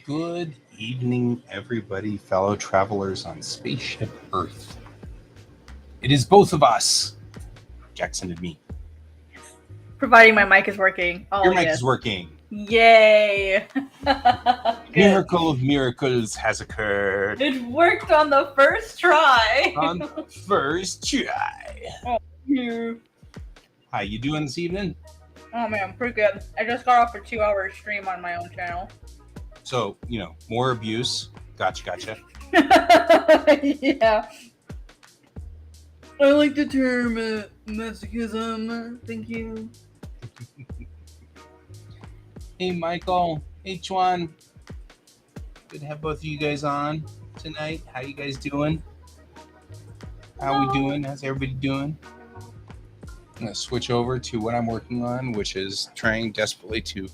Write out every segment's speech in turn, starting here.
Good evening, everybody, fellow travelers on Spaceship Earth. It is both of us, Jackson and me. Providing my mic is working. Oh, your mic is working. Yay! Miracle of miracles has occurred. It worked on the first try. On the first try. Oh, you. How you doing this evening? Oh man, pretty good. I just got off a 2-hour stream on my own channel. So, more abuse. Gotcha. Yeah. I like the term masochism. Thank you. Hey, Michael. Hey, Chuan. Good to have both of you guys on tonight. How you guys doing? How we doing? How's everybody doing? I'm going to switch over to what I'm working on, which is trying desperately to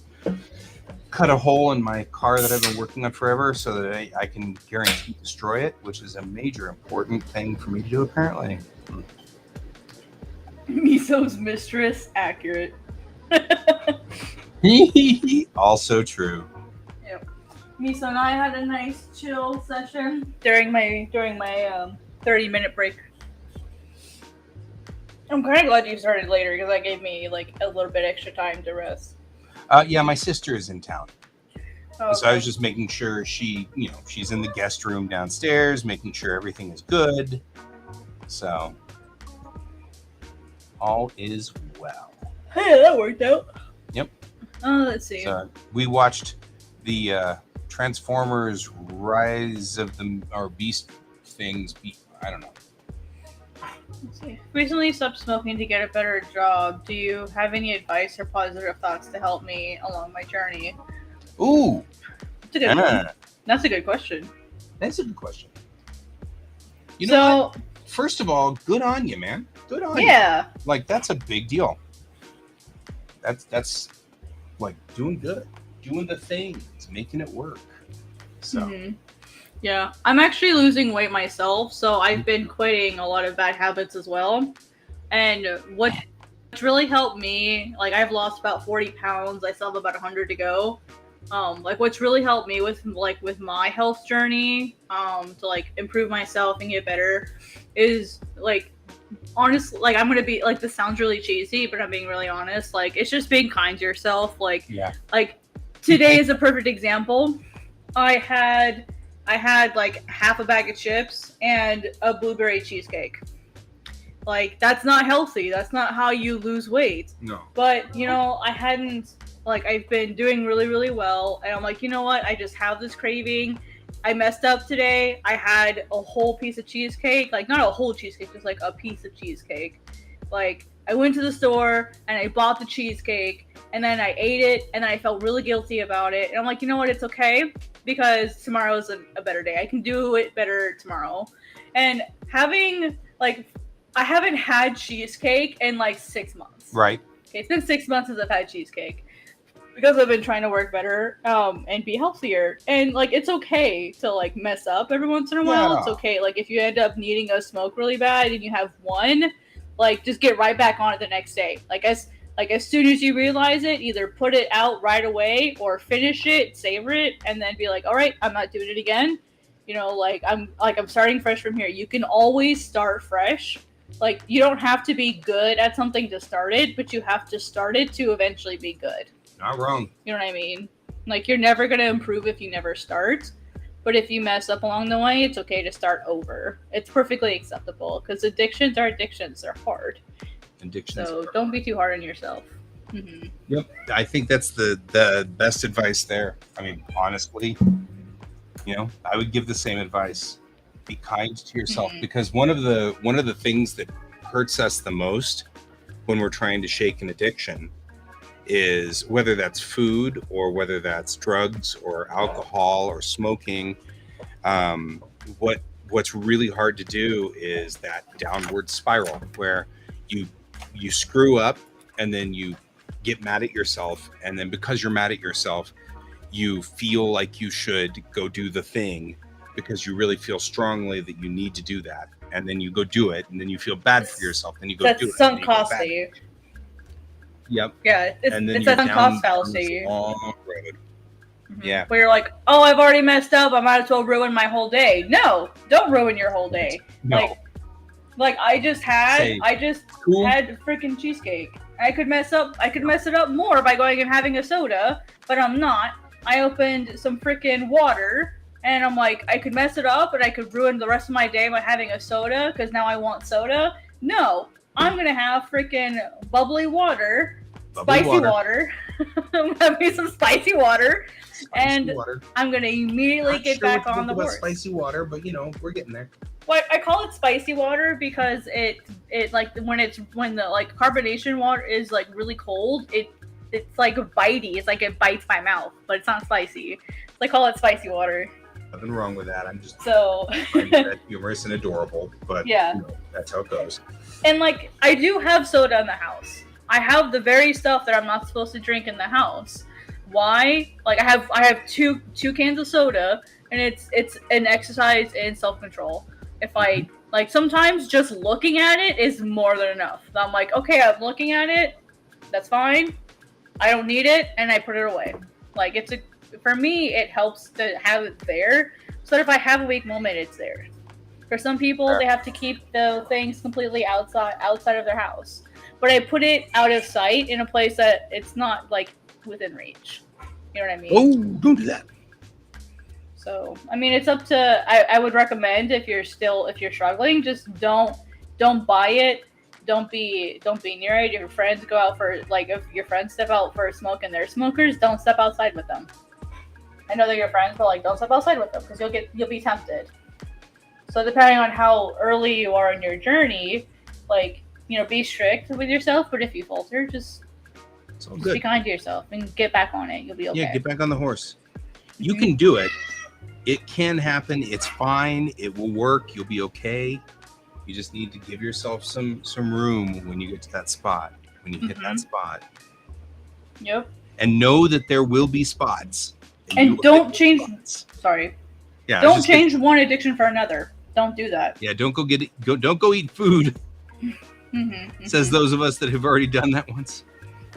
cut a hole in my car that I've been working on forever so that I can guarantee destroy it, which is a major important thing for me to do, apparently. Miso's mistress, accurate. Also true. Yep. Miso and I had a nice chill session during my 30-minute break. I'm kind of glad you started later because that gave me like a little bit extra time to rest. Yeah, my sister is in town. Okay. So I was just making sure she's in the guest room downstairs, making sure everything is good. So all is well. Hey, that worked out. Yep. Let's see. So we watched the Transformers Rise of the Beast things. I don't know. Let's see. Recently stopped smoking to get a better job. Do you have any advice or positive thoughts to help me along my journey? Ooh, That's a good one. That's a good question. That's a good question. You know So, what? First of all, good on you, man. Good on you. yeah. Like, that's a big deal. That's like doing good, doing the thing, it's making it work. So Mhm. Yeah, I'm actually losing weight myself, so I've been quitting a lot of bad habits as well. And what's really helped me, like I've lost about 40 pounds. I still have about 100 to go. Like what's really helped me with my health journey, to like improve myself and get better, is like honestly, like I'm gonna be like this sounds really cheesy, but I'm being really honest. Like it's just being kind to yourself. yeah, Like today is a perfect example. I had like half a bag of chips and a blueberry cheesecake. Like that's not healthy. That's not how you lose weight. no, But you know, I've been doing really really well, and I'm like, you know what? I just have this craving. I messed up today. I had a whole piece of cheesecake, like not a whole cheesecake, just like a piece of cheesecake. Like I went to the store and I bought the cheesecake and then I ate it and then I felt really guilty about it. And I'm like, you know what? It's okay because tomorrow's a better day. I can do it better tomorrow. And having like I haven't had cheesecake in like 6 months. right? Okay, it's been 6 months since I've had cheesecake because I've been trying to work better, and be healthier. And like it's okay to like mess up every once in a while. Yeah. It's okay. Like if you end up needing a smoke really bad and you have one, like just get right back on it the next day. Like as soon as you realize it, either put it out right away or finish it, savor it, and then be like, all right, I'm not doing it again. You know, I'm starting fresh from here. You can always start fresh. Like you don't have to be good at something to start it, but you have to start it to eventually be good. Not wrong. You know what I mean? Like you're never gonna improve if you never start. But if you mess up along the way, it's okay to start over. It's perfectly acceptable because addictions are addictions. They're hard. Addictions. So don't be too hard on yourself. Mm-hmm. Yep, I think that's the best advice there. I mean, honestly, I would give the same advice. Be kind to yourself, because one of the things that hurts us the most when we're trying to shake an addiction is whether that's food or whether that's drugs or alcohol or smoking. What's really hard to do is that downward spiral where you screw up and then you get mad at yourself, and then because you're mad at yourself, you feel like you should go do the thing because you really feel strongly that you need to do that, and then you go do it, and then you feel bad for yourself, then you go do it. That's sunk cost fallacy. Yep. Yeah, it's a sunk cost fallacy. Long road. Mm-hmm. Yeah. Where you're like, oh, I've already messed up. I might as well ruin my whole day. No, don't ruin your whole day. No. Like I just had freaking cheesecake. I could mess it up more by going and having a soda, but I'm not. I opened some freaking water, and I'm like, I could mess it up, and I could ruin the rest of my day by having a soda because now I want soda. No, I'm gonna have freaking bubbly water, spicy water. I'm gonna have me some spicy water, I'm gonna immediately get back on the horse. Spicy water, but we're getting there. Well, I call it spicy water because it like when the like carbonation water is like really cold, it's like bitey. It's like it bites my mouth, but it's not spicy. So I call it spicy water. Nothing wrong with that. I'm just humorous and adorable, but yeah, that's how it goes. And like I do have soda in the house. I have the very stuff that I'm not supposed to drink in the house. Why? Like I have two cans of soda, and it's an exercise in self-control. If I like sometimes just looking at it is more than enough. I'm like, okay, I'm looking at it, that's fine. I don't need it, and I put it away. Like for me, it helps to have it there, so that if I have a weak moment, it's there. For some people, they have to keep the things completely outside of their house. But I put it out of sight in a place that it's not like within reach. You know what I mean? Oh, don't do that. So, I mean, it's up to. I would recommend if you're struggling, just don't buy it. Don't be near it. If your friends go out for if your friends step out for a smoke and they're smokers, don't step outside with them. I know they're your friends, but don't step outside with them because you'll be tempted. So depending on how early you are in your journey, like, be strict with yourself, but if you falter, just It's all be good. kind to yourself and get back on it. You'll be okay. Yeah, get back on the horse. You Mhm. can do it. It can happen. It's fine. It will work. You'll be okay. You just need to give yourself some room when you get to that spot. When you hit that Mhm. spot, Yep. and know that there will be spots. you And will hit don't those change. spots. Sorry. Yeah, I was Don't just kidding. change one addiction for another. Don't do that. Yeah, don't go eat food. Says Mhm. those of us that have already done that once.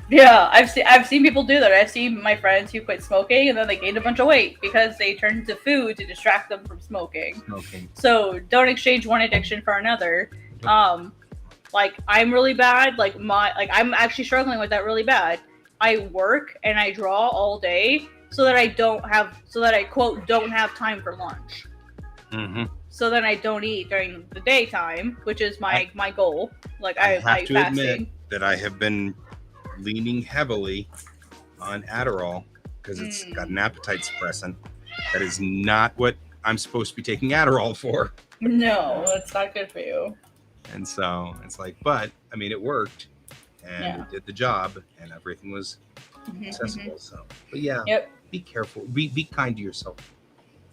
Yeah, I've seen people do that. I've seen my friends who quit smoking and then they gained a bunch of weight because they turned to food to distract them from smoking. So don't exchange one addiction for another. Like I'm really bad. Like I'm actually struggling with that really bad. I work and I draw all day so that I quote don't have time for lunch. Mm-hmm. So then I don't eat during the daytime, which is my goal. Like I have to fasting. admit that I have been leaning heavily on Adderall because it's got an appetite suppressant. That is not what I'm supposed to be taking Adderall for. No, it's not good for you. And so it's like, but I mean, it worked and it did the job and everything was accessible. So, but yeah, be careful, be kind to yourself.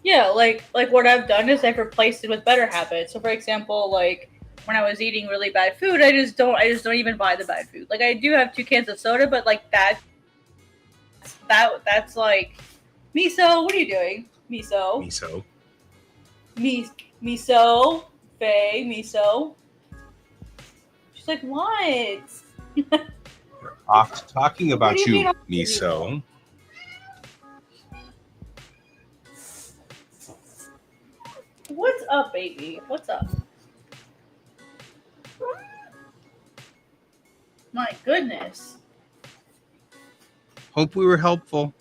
Yeah, like what I've done is I've replaced it with better habits. So for example, like when I was eating really bad food, I just don't even buy the bad food. Like I do have 2 cans of soda, but like that's like miso. What are you doing? Miso. Faye, miso. She's like, what? Talking about you, miso. What's up, baby? What's up? My goodness. Hope we were helpful.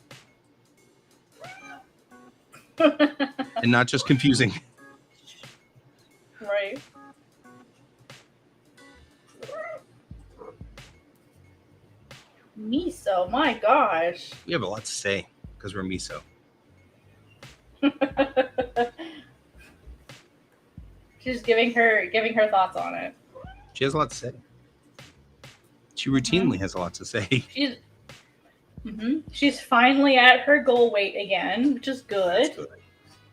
And not just confusing. Right. Miso, my gosh. We have a lot to say because we're miso. She's giving her thoughts on it. She has a lot to say. She routinely has a lot to say. She's finally at her goal weight again, which is good.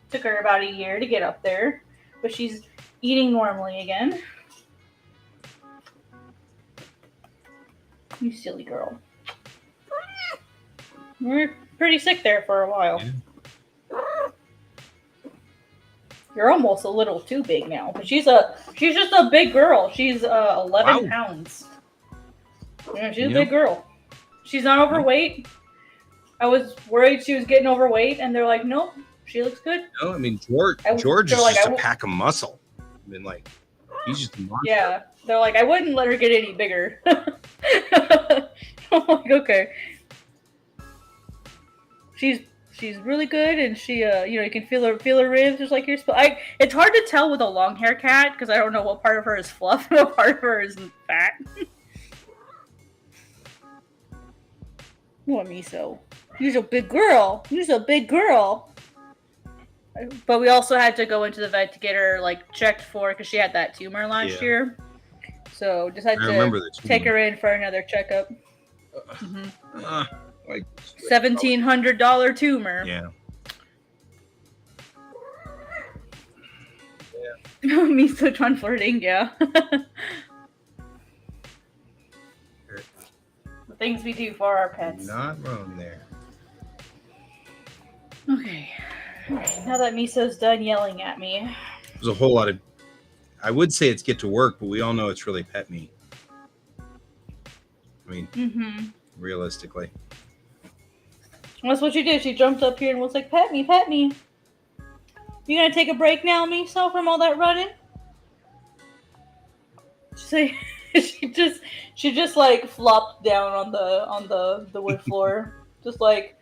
Took her about a year to get up there, but she's eating normally again. You silly girl. We're pretty sick there for a while. Yeah. You're almost a little too big now, but she's just a big girl. She's 11 pounds. Yeah, she's a big girl. She's not overweight. I was worried she was getting overweight, and they're like, nope, she looks good. No, I mean George is just a pack of muscle. I mean, like he's just a monster. Yeah, they're like, I wouldn't let her get any bigger. I'm like, okay. She's really good, and she you can feel her ribs just like it's hard to tell with a long hair cat because I don't know what part of her is fluff and what part of her is fat. What, miso? You're a big girl. You're a big girl. But we also had to go into the vet to get her checked for because she had that tumor last year. So just had to take her in for another checkup. $1,700 tumor. Yeah. Miso John flirting, yeah. The things we do for our pets. Not wrong there. Okay. Now that Miso's done yelling at me. There's a whole lot of... I would say it's get to work, but we all know it's really pet me. I mean, realistically. That's what she did. She jumped up here and was like, pet me, pet me. You gonna take a break now, Miso, from all that running? She just flopped down on the wood floor. Just like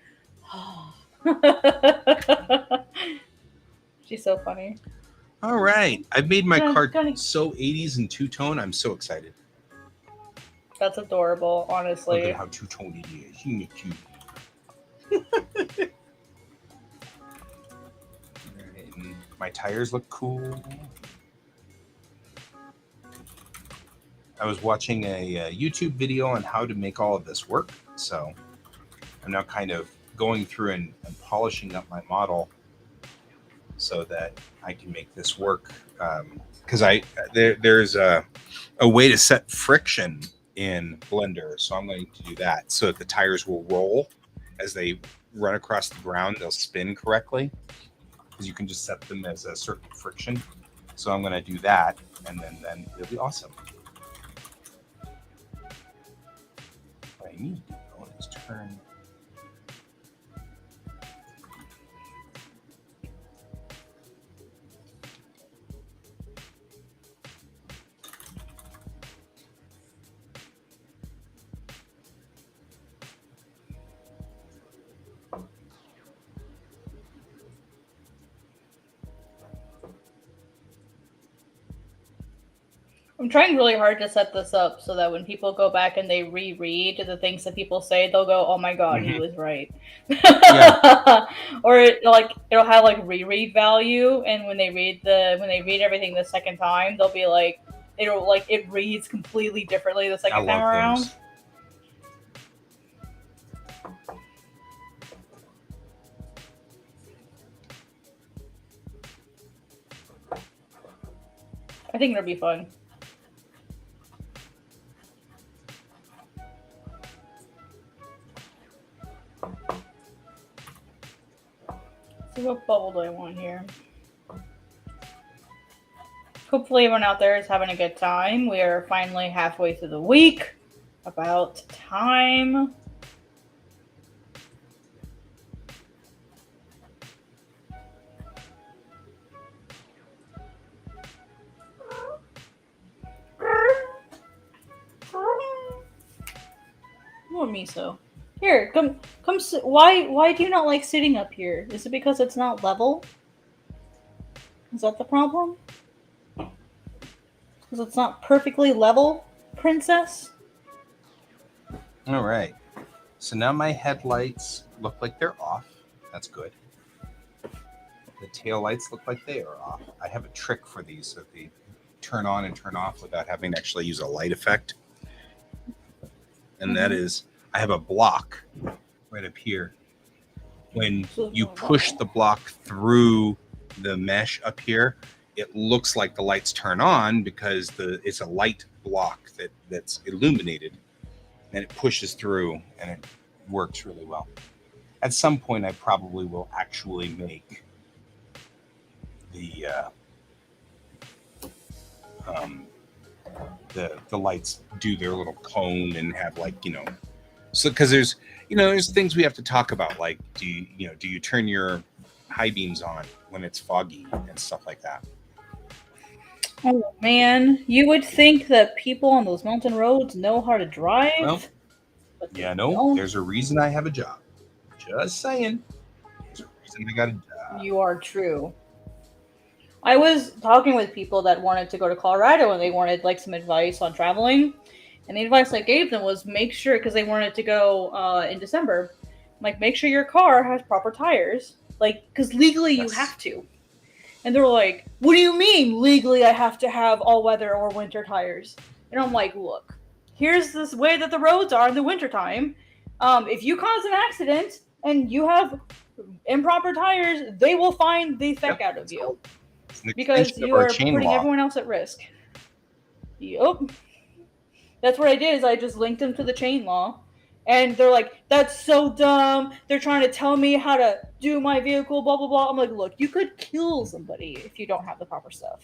she's so funny. All right. I've made my card so 80s and two-tone. I'm so excited. That's adorable, honestly. Look at how two-toned it is. You cute. My tires look cool. I was watching a YouTube video on how to make all of this work. So I'm now kind of going through and polishing up my model so that I can make this work. Because there's a way to set friction in Blender, so I'm going to do that so that the tires will roll as they run across the ground. They'll spin correctly because you can just set them as a certain friction. So I'm going to do that, and then it'll be awesome. What I need to do is turn. I'm trying really hard to set this up so that when people go back and they reread the things that people say, they'll go, "Oh my god, he was right." Yeah. Or it'll have like reread value, and when they read everything the second time, they'll be like, it reads completely differently the second time around. Those. I think it'll be fun. See what bubble do I want here? Hopefully everyone out there is having a good time. We are finally halfway through the week. About time. More miso. Here, come sit. Why do you not like sitting up here? Is it because it's not level? Is that the problem? Because it's not perfectly level, princess? All right. So now my headlights look like they're off. That's good. The tail lights look like they are off. I have a trick for these so they turn on and turn off without having to actually use a light effect. And that is, I have a block right up here. When you push the block through the mesh up here, it looks like the lights turn on because it's a light block that's illuminated, and it pushes through, and it works really well. At some point, I probably will actually make the lights do their little cone and have so because there's things we have to talk about, like do you turn your high beams on when it's foggy and stuff like that. Oh man, you would think that people on those mountain roads know how to drive. Well, yeah, no, there's a reason I have a job. Just saying. There's a reason I got a job. You are true. I was talking with people that wanted to go to Colorado and they wanted some advice on traveling. And the advice I gave them was make sure, because they wanted to go in December, make sure your car has proper tires. Because legally you have to. And they were like, what do you mean legally I have to have all weather or winter tires? And I'm like, look, here's this way that the roads are in the wintertime. If you cause an accident and you have improper tires, they will find the heck out of you. Because you are putting everyone else at risk. Yup. That's what I did, is I just linked them to the chain law. And they're like, that's so dumb. They're trying to tell me how to do my vehicle, blah, blah, blah. I'm like, look, you could kill somebody if you don't have the proper stuff.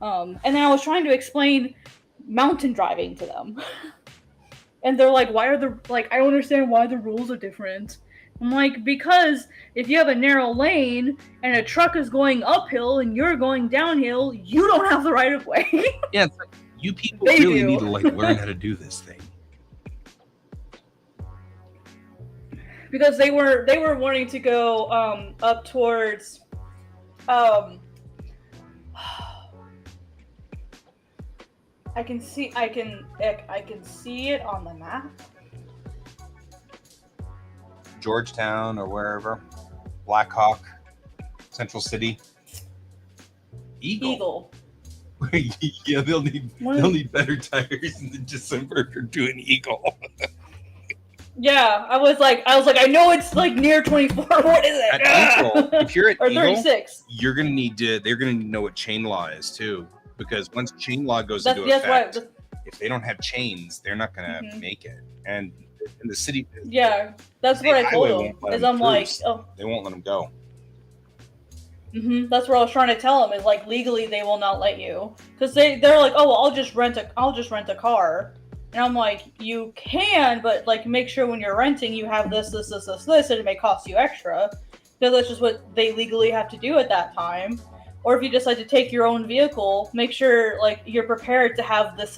And then I was trying to explain mountain driving to them. And they're like, I don't understand why the rules are different. I'm like, because if you have a narrow lane and a truck is going uphill and you're going downhill, you don't have the right of way. Yeah, it's like, you people really need to learn how to do this thing. Because they were wanting to go up towards I can see it on the map. Georgetown or wherever. Blackhawk, Central City. Eagle. Yeah, they'll need better tires in December to an Eagle. Yeah, I was like, I know it's like near 24. What is it? At Eagle, if you're at or Eagle, 36. you're gonna need to. They're gonna know what chain law is too, because once chain law goes into That's effect, right. if they don't have chains, they're not gonna make it. And in the city, yeah, that's what I told them. Is I'm like, oh, they won't let them go. That's what I was trying to tell them. Is like legally they will not let you, because they're like, oh, well, I'll just rent a car. And I'm like, you can, but like make sure when you're renting you have this, and it may cost you extra. Because that's just what they legally have to do at that time. Or if you decide to take your own vehicle, make sure like you're prepared to have this.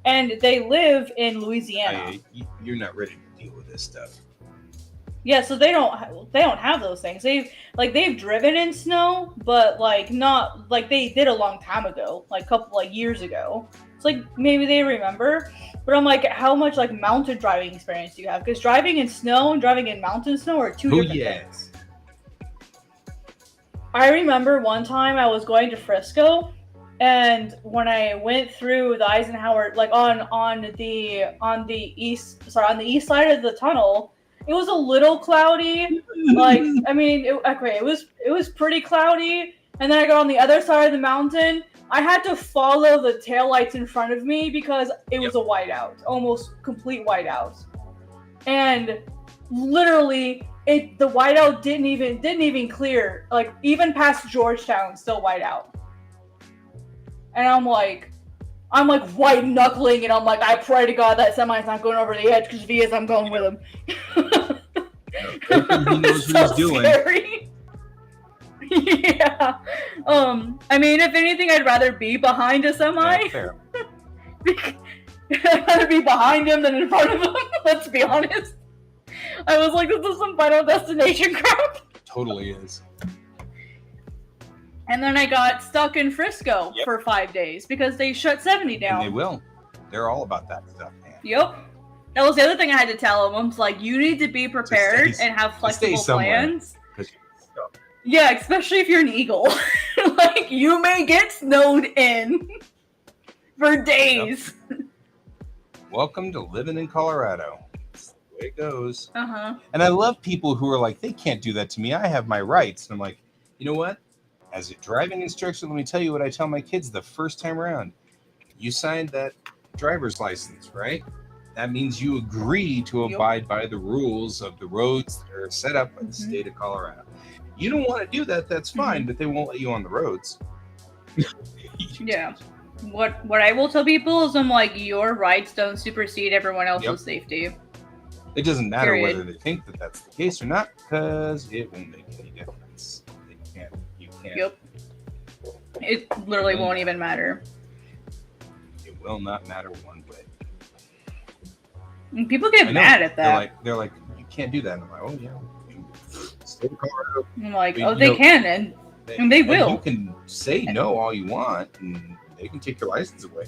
And they live in Louisiana. You're not ready to deal with this stuff. Yeah, so they don't have those things. They've driven in snow, but like not like they did a long time ago, like a couple like years ago. It's like maybe they remember, but I'm like, how much like mountain driving experience do you have? Because driving in snow and driving in mountain snow are two different things. I remember one time I was going to Frisco, and when I went through the Eisenhower, like on the east side of the tunnel, it was a little cloudy. Like, I mean, it was pretty cloudy. And then I got on the other side of the mountain. I had to follow the taillights in front of me because it was a whiteout, almost complete whiteout. And literally, the whiteout didn't even clear. Like, even past Georgetown, still whiteout. And I'm like white knuckling, and I'm like, I pray to God that semi's not going over the edge, because if he is, I'm going with him. He knows what he's doing. Scary. Yeah. I mean, if anything, I'd rather be behind a semi. Yeah, fair. I'd rather be behind him than in front of him. Let's be honest. I was like, this is some Final Destination crap. Totally is. And then I got stuck in Frisco for 5 days because they shut 70 down. And they will. They're all about that stuff, man. Yep. That was the other thing I had to tell them. I was like, you need to be prepared and have flexible plans. Yeah, especially if you're an Eagle. Like, you may get snowed in for days. Yep. Welcome to living in Colorado. That's the way it goes. Uh-huh. And I love people who are like, they can't do that to me. I have my rights. And I'm like, you know what? As a driving instructor, let me tell you what I tell my kids the first time around. You signed that driver's license, right? That means you agree to abide by the rules of the roads that are set up by the state of Colorado. You don't want to do that, that's fine, but they won't let you on the roads. Yeah. What I will tell people is I'm like, your rights don't supersede everyone else's safety. It doesn't matter whether they think that that's the case or not, because it won't make any difference. You can't. Yep. It literally won't even matter. It will not matter one bit. And people get mad at that. They're like, you can't do that. And I'm like, oh yeah. State of Colorado. I'm like, they can, and they will. You can say no all you want, and they can take your license away.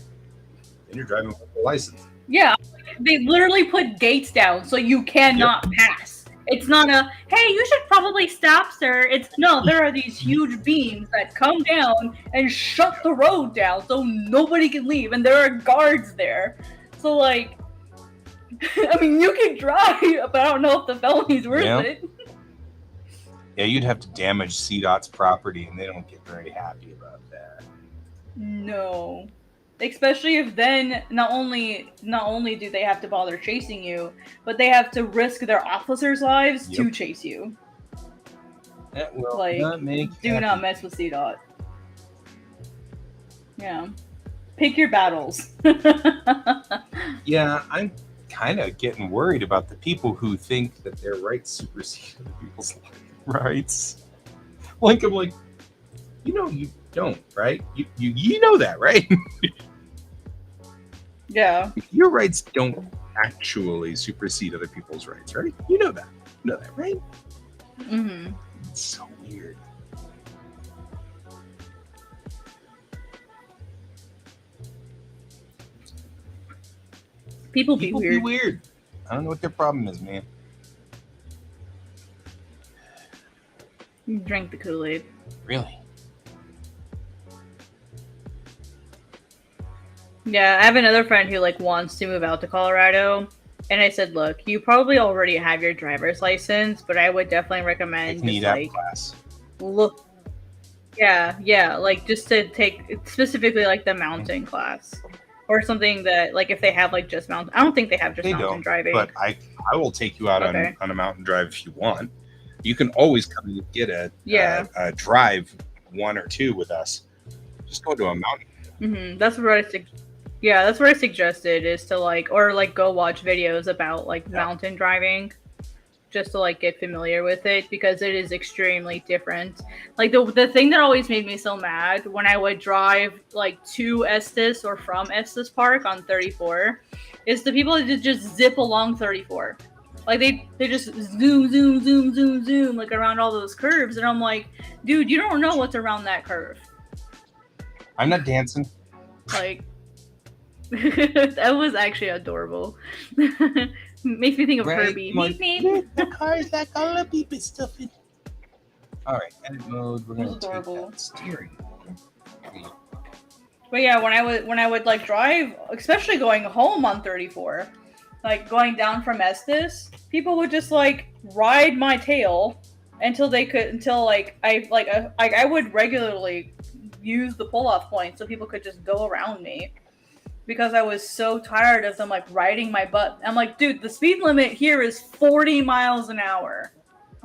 Then you're driving with a license. Yeah, they literally put gates down so you cannot pass. It's not a, hey, you should probably stop, sir. It's no, there are these huge beams that come down and shut the road down so nobody can leave, and there are guards there. So like, I mean, you can drive, but I don't know if the felony's worth it. Yeah, you'd have to damage CDOT's property, and they don't get very happy about that. No. Especially if then not only do they have to bother chasing you, but they have to risk their officers' lives to chase you. That will not make do not mess with CDOT. Yeah. Pick your battles. Yeah, I'm kind of getting worried about the people who think that their rights supersede other people's rights. Like, I'm like, you don't, right? You know that, right? Yeah. Your rights don't actually supersede other people's rights, right? You know that. You know that, right? Mm-hmm. It's so weird. People be weird. I don't know what their problem is, man. Drink the Kool-Aid. Really? Yeah, I have another friend who like wants to move out to Colorado, and I said, look, you probably already have your driver's license, but I would definitely recommend Like just NEAT like class. look. Yeah, like just to take specifically like the mountain class or something that like if they have like just mountain. I don't think they have just They mountain don't, driving. but I will take you out Okay. on a mountain drive if you want. You can always come and get a drive 1 or 2 with us. Just go to a mountain. That's what that's what I suggested is to like or like go watch videos about like mountain driving just to like get familiar with it because it is extremely different. Like the thing that always made me so mad when I would drive like to Estes or from Estes Park on 34 is the people that just zip along 34. Like they just zoom like around all those curves and I'm like, dude, you don't know what's around that curve. I'm not dancing. Like that was actually adorable. Makes me think of Herbie. Meep, meep. The car's like all the beeping stuff in. All right, edit mode. We're gonna take adorable. that steering. But yeah, when I would like drive, especially going home on 34, like going down from Estes, people would just like ride my tail until I would regularly use the pull off point so people could just go around me. Because I was so tired of them like riding my butt. I'm like, dude, the speed limit here is 40 miles an hour.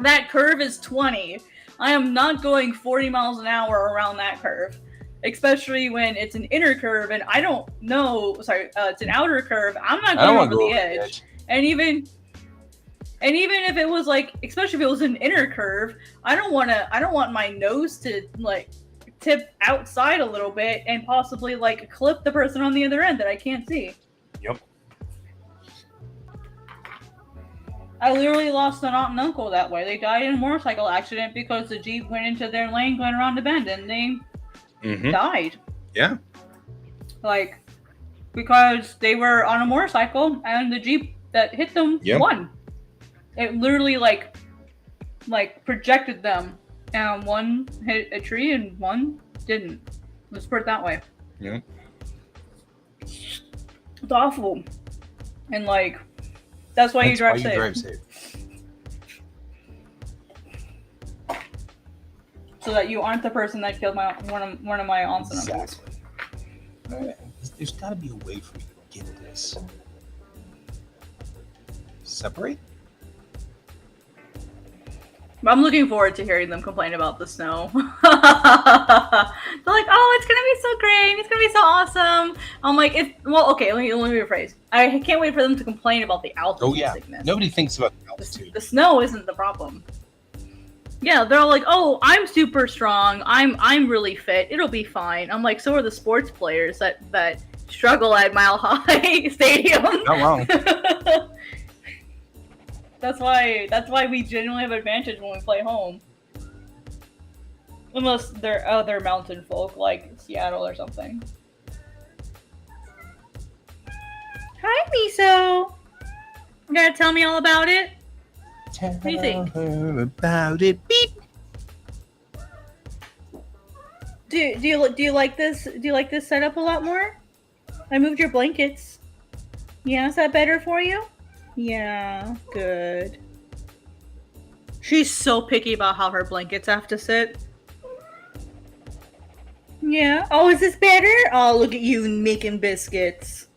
That curve is 20. I am not going 40 miles an hour around that curve. Especially when it's an inner curve and I don't know, it's an outer curve. I'm not going over the edge. And even if it was like, especially if it was an inner curve, I don't want my nose to like tip outside a little bit and possibly like clip the person on the other end that I can't see. Yep. I literally lost an aunt and uncle that way. They died in a motorcycle accident because the Jeep went into their lane going around the bend and they died. Yeah. Like, because they were on a motorcycle and the Jeep that hit them won. It literally like projected them. And one hit a tree and one didn't. Let's put it that way. Yeah. It's awful. And like, that's why you drive safe. So that you aren't the person that killed one of my aunts and uncles. Exactly. There's got to be a way for me to get this. Separate? I'm looking forward to hearing them complain about the snow. They're like, oh, it's going to be so great. It's going to be so awesome. I'm like, okay, let me rephrase. I can't wait for them to complain about the altitude sickness. Nobody thinks about the altitude. The snow isn't the problem. Yeah, they're all like, oh, I'm super strong. I'm really fit. It'll be fine. I'm like, so are the sports players that struggle at Mile High Stadium. Not wrong. That's why we genuinely have advantage when we play home. Unless they're other mountain folk like Seattle or something. Hi, Miso. You gotta tell me all about it. What do you think? Her about it. Beep. Do you like this? Do you like this setup a lot more? I moved your blankets. Yeah, is that better for you? Yeah, good. She's so picky about how her blankets have to sit. Yeah. Oh, is this better? Oh, look at you making biscuits.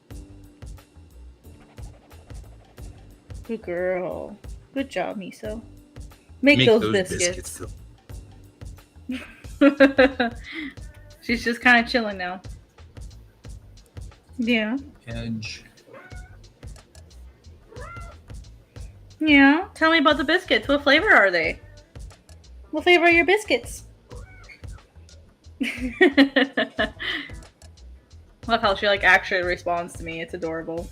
Good girl. Good job, Miso. Make those biscuits. She's just kind of chilling now. Yeah. Edge. Yeah. Tell me about the biscuits. What flavor are they? What flavor are your biscuits? Love how she like actually responds to me. It's adorable.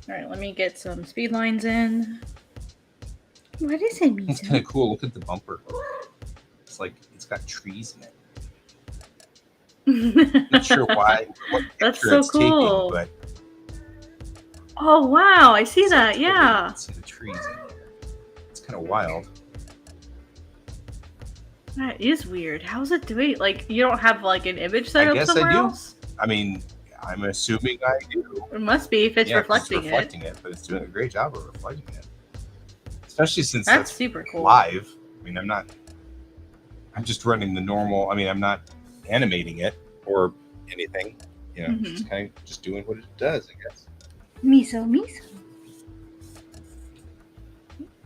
Alright, let me get some speed lines in. What is it, Misa? It's kind of cool. Look at the bumper. It's like it's got trees in it. Not sure why. That's so cool. Taking, but oh wow, I see that. Yeah. See the trees in it. It's kind of wild. That is weird. How's it doing? Like, you don't have like an image set I up guess I somewhere do. else? I mean, I'm assuming I do. It must be if it's Yeah, 'cause reflecting it. but it's doing a great job of reflecting it. Especially since That's that's super cool. live. I mean, I'm just running the normal. I mean, I'm not animating it or anything. You know, just kind of just doing what it does, I guess. Miso, miso.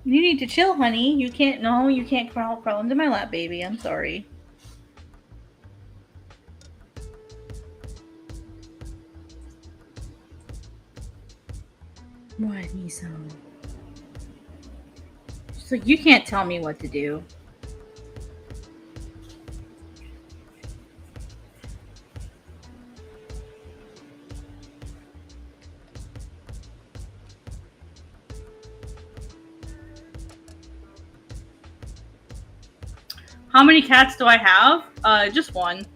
You need to chill, honey. You can't. No, you can't crawl into my lap, baby. I'm sorry. What, Miso? She's like, you can't tell me what to do. How many cats do I have? Just one.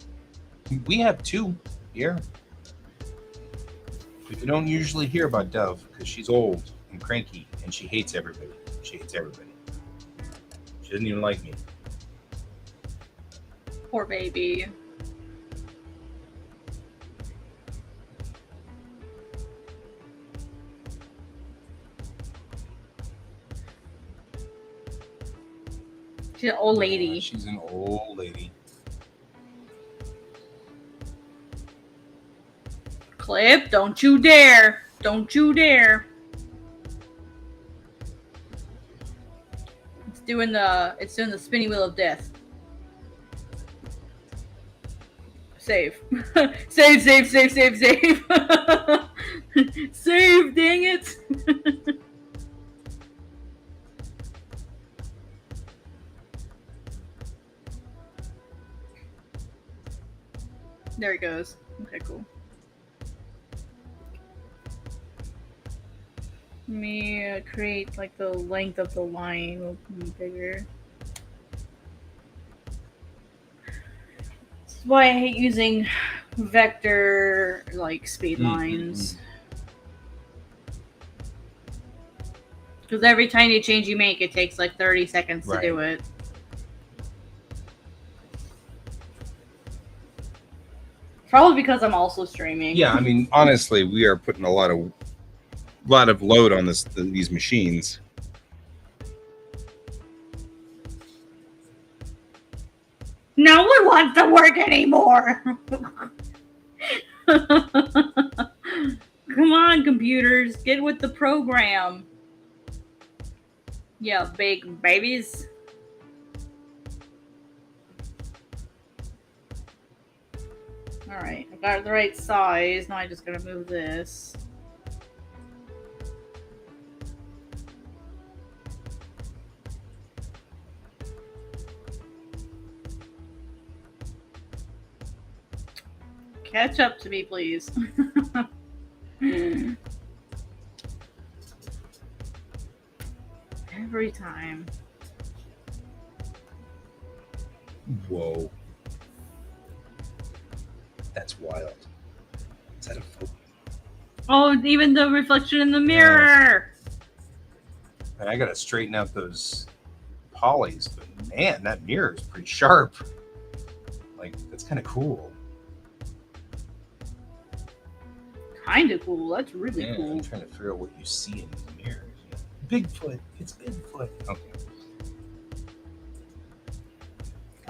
We have 2 here. But you don't usually hear about Dove because she's old and cranky and she hates everybody. She hates everybody. She doesn't even like me. Poor baby. She's an old lady. Yeah, she's an old lady. Clip, don't you dare. Don't you dare. It's doing the spinny wheel of death. Save. Save, save, save, save, save. Save, dang it. There it goes. Okay, cool. Let me create like the length of the line will be bigger. This is why I hate using vector like speed lines. Because every tiny change you make, it takes like 30 seconds to do it. Probably because I'm also streaming. Yeah, I mean, honestly, we are putting a lot of load on these machines. No one wants to work anymore. Come on, computers, get with the program. Yeah, big babies. Alright, I got it the right size. Now I just gotta move this. Catch up to me, please. Every time. Whoa. That's wild. Is that a photo? Oh, even the reflection in the mirror! And I gotta straighten out those polys, but man, that mirror is pretty sharp. Like, that's kind of cool. Kind of cool. That's really cool. I'm trying to figure out what you see in the mirror. Bigfoot. It's Bigfoot. Okay.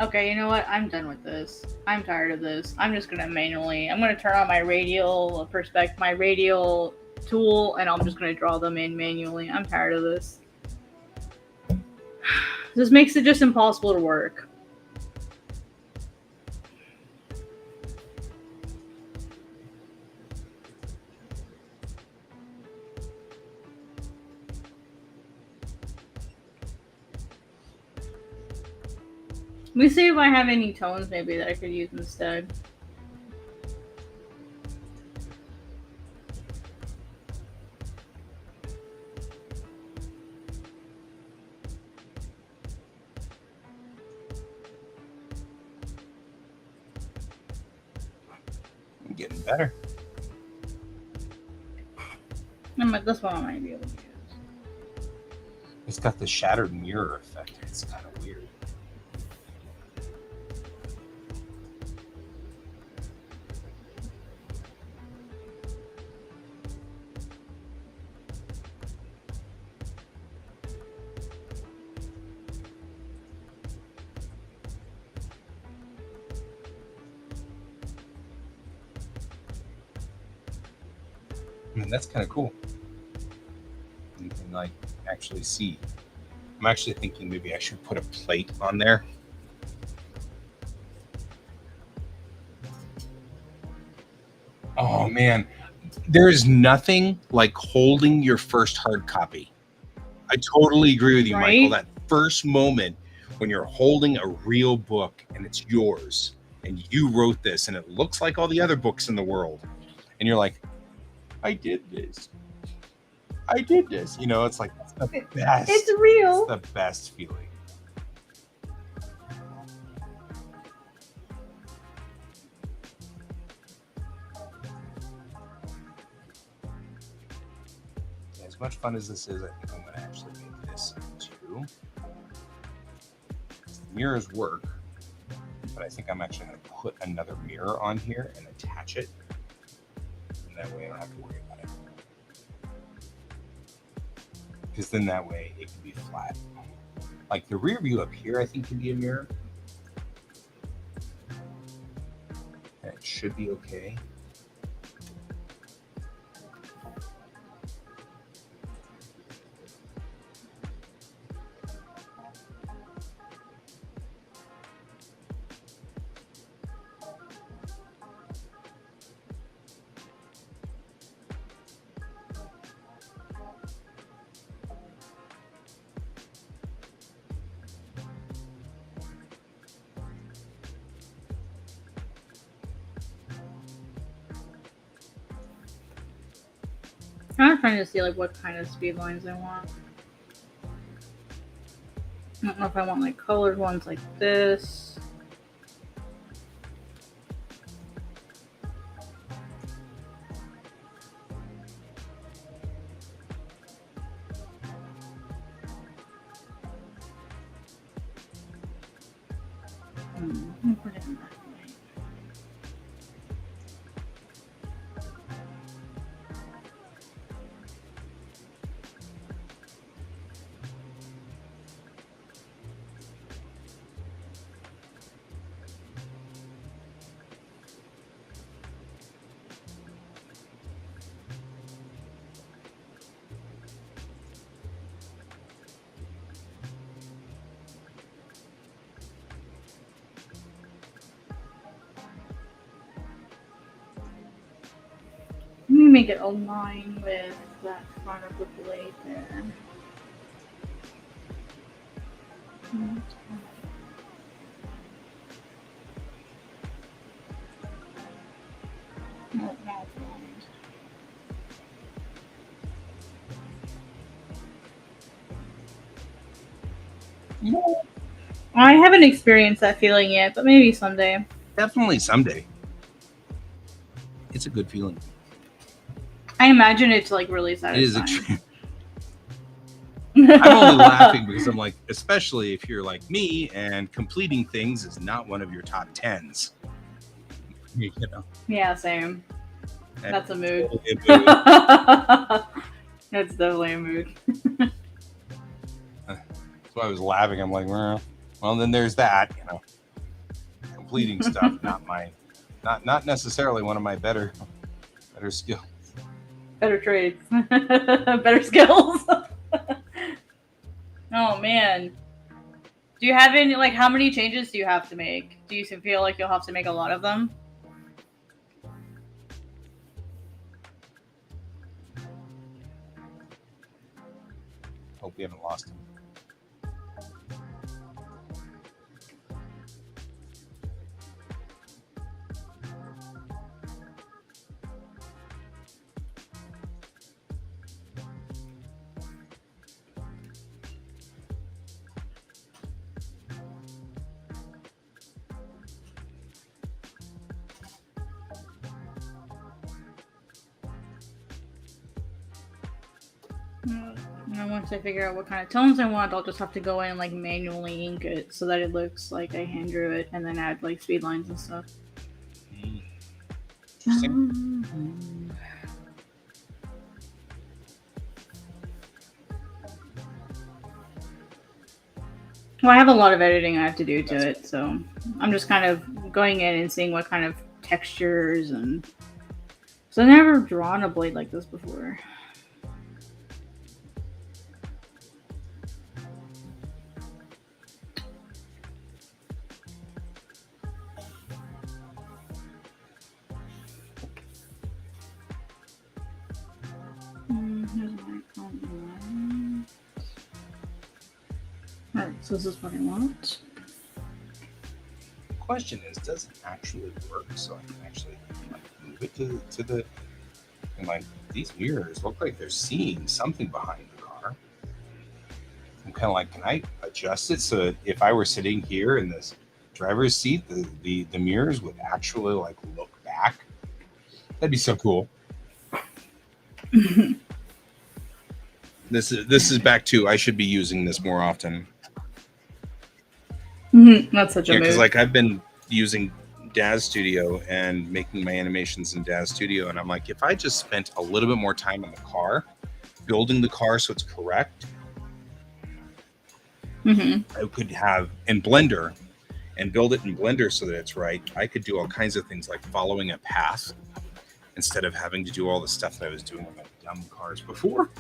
Okay, you know what? I'm done with this. I'm tired of this. I'm just gonna I'm gonna turn on my radial tool, and I'm just gonna draw them in manually. I'm tired of this. This makes it just impossible to work. Let me see if I have any tones maybe that I could use instead. I'm getting better. This one I might be able to use. It's got the shattered mirror effect. It's kind of weird. mean, that's kind of cool. You can like actually see. I'm actually thinking maybe I should put a plate on there. Oh man, there is nothing like holding your first hard copy. I totally agree with you, Michael. Right? That first moment when you're holding a real book and it's yours and you wrote this and it looks like all the other books in the world and you're like, I did this. I did this. You know, it's like it's the best. It's real. It's the best feeling. As much fun as this is, I think I'm going to actually make this too. The mirrors work, but I think I'm actually going to put another mirror on here and attach it. And that way I don't have to worry about it. Because then that way it can be flat. Like the rear view up here, I think can be a mirror. And it should be okay. I'm trying to see like what kind of speed lines I want. I don't know if I want like colored ones like this. Put it in that way. Let me make it align with that front of the blade there. No, now it's aligned. No. I haven't experienced that feeling yet, but maybe someday. Definitely someday. It's a good feeling. I imagine it's like really It satisfying. is extreme. I'm only laughing because I'm like, especially if you're like me and completing things is not one of your top 10s. You know, Yeah, same. and That's a mood. totally a mood. That's definitely a mood. That's why I was laughing. I'm like, well, then there's that, you know. Completing stuff, not necessarily one of my better skills. Better trades. Better skills. Oh man. Do you have any like how many changes do you have to make? Do you feel like you'll have to make a lot of them? Hope we haven't lost him. And once I figure out what kind of tones I want, I'll just have to go in and like manually ink it so that it looks like I hand drew it, and then add like speed lines and stuff. Interesting. Well, I have a lot of editing I have to do to it, so I'm just kind of going in and seeing what kind of textures and So I've never drawn a blade like this before. Here's my comment. Alright, so this is what I want. The question is, does it actually work? So I can actually like, move it to the and like these mirrors look like they're seeing something behind the car. I'm kind of like, can I adjust it so that if I were sitting here in this driver's seat, the mirrors would actually like look back? That'd be so cool. This is back to I should be using this more often. That's such a mood. Because like I've been using Daz Studio and making my animations in Daz Studio, and I'm like, if I just spent a little bit more time in the car, building the car so it's correct, I could have in Blender and build it in Blender so that it's right. I could do all kinds of things like following a path instead of having to do all the stuff that I was doing on my dumb cars before.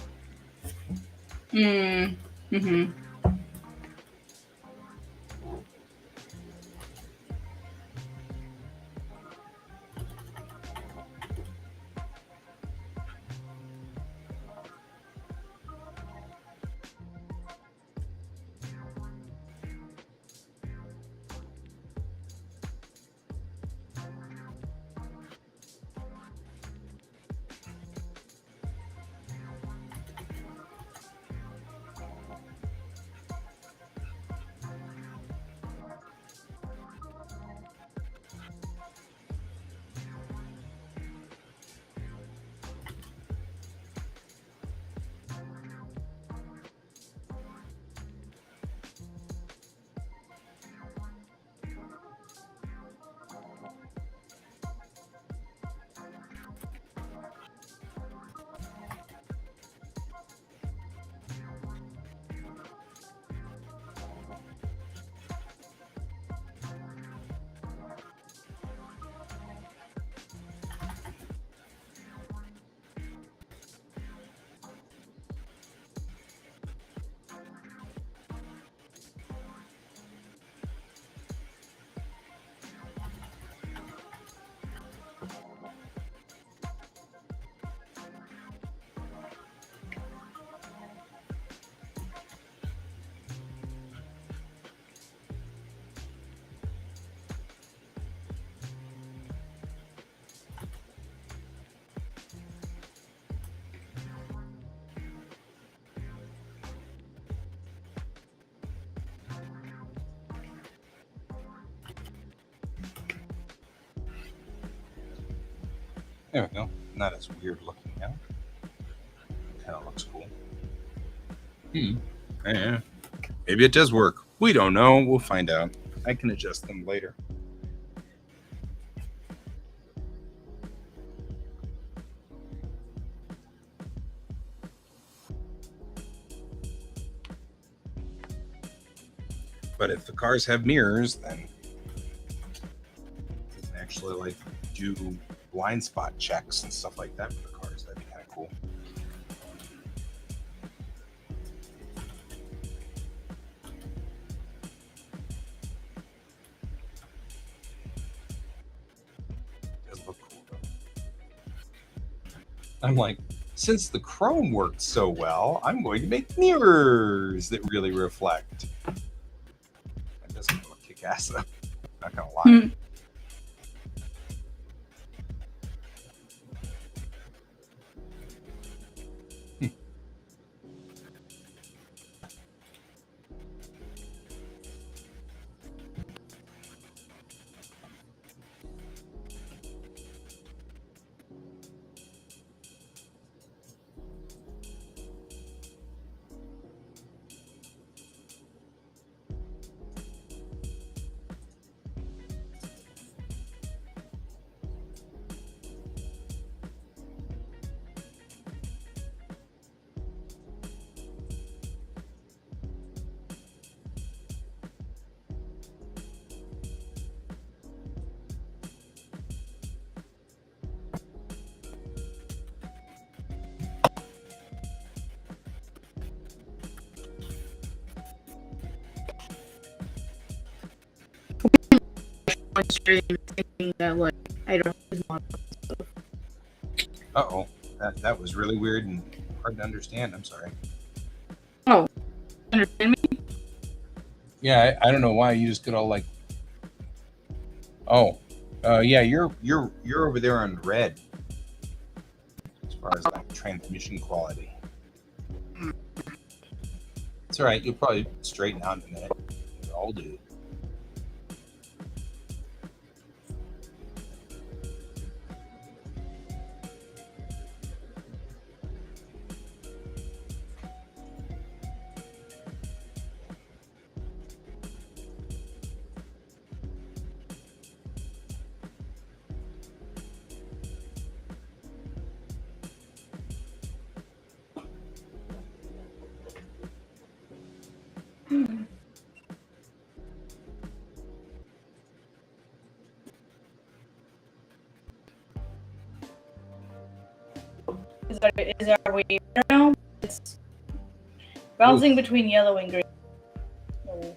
There we go. Not as weird looking now. Kind of looks cool. Yeah. Maybe it does work. We don't know. We'll find out. I can adjust them later. But if the cars have mirrors, then you can actually like do blind spot checks and stuff like that for the cars. That'd be kind of cool. It does look cool though. I'm like, since the chrome worked so well, I'm going to make mirrors that really reflect. That doesn't look kick-ass though. Not gonna lie. stream thinking that like I don't use mono. Uh-oh. That was really weird and hard to understand. I'm sorry. Oh, understand me? Yeah, I don't know why you just get all like. Oh, yeah, you're over there on red as far as like transmission quality. It's all right. You'll probably straighten out in a minute. We all do. Is our wave now? It's bouncing between yellow and green. Oh.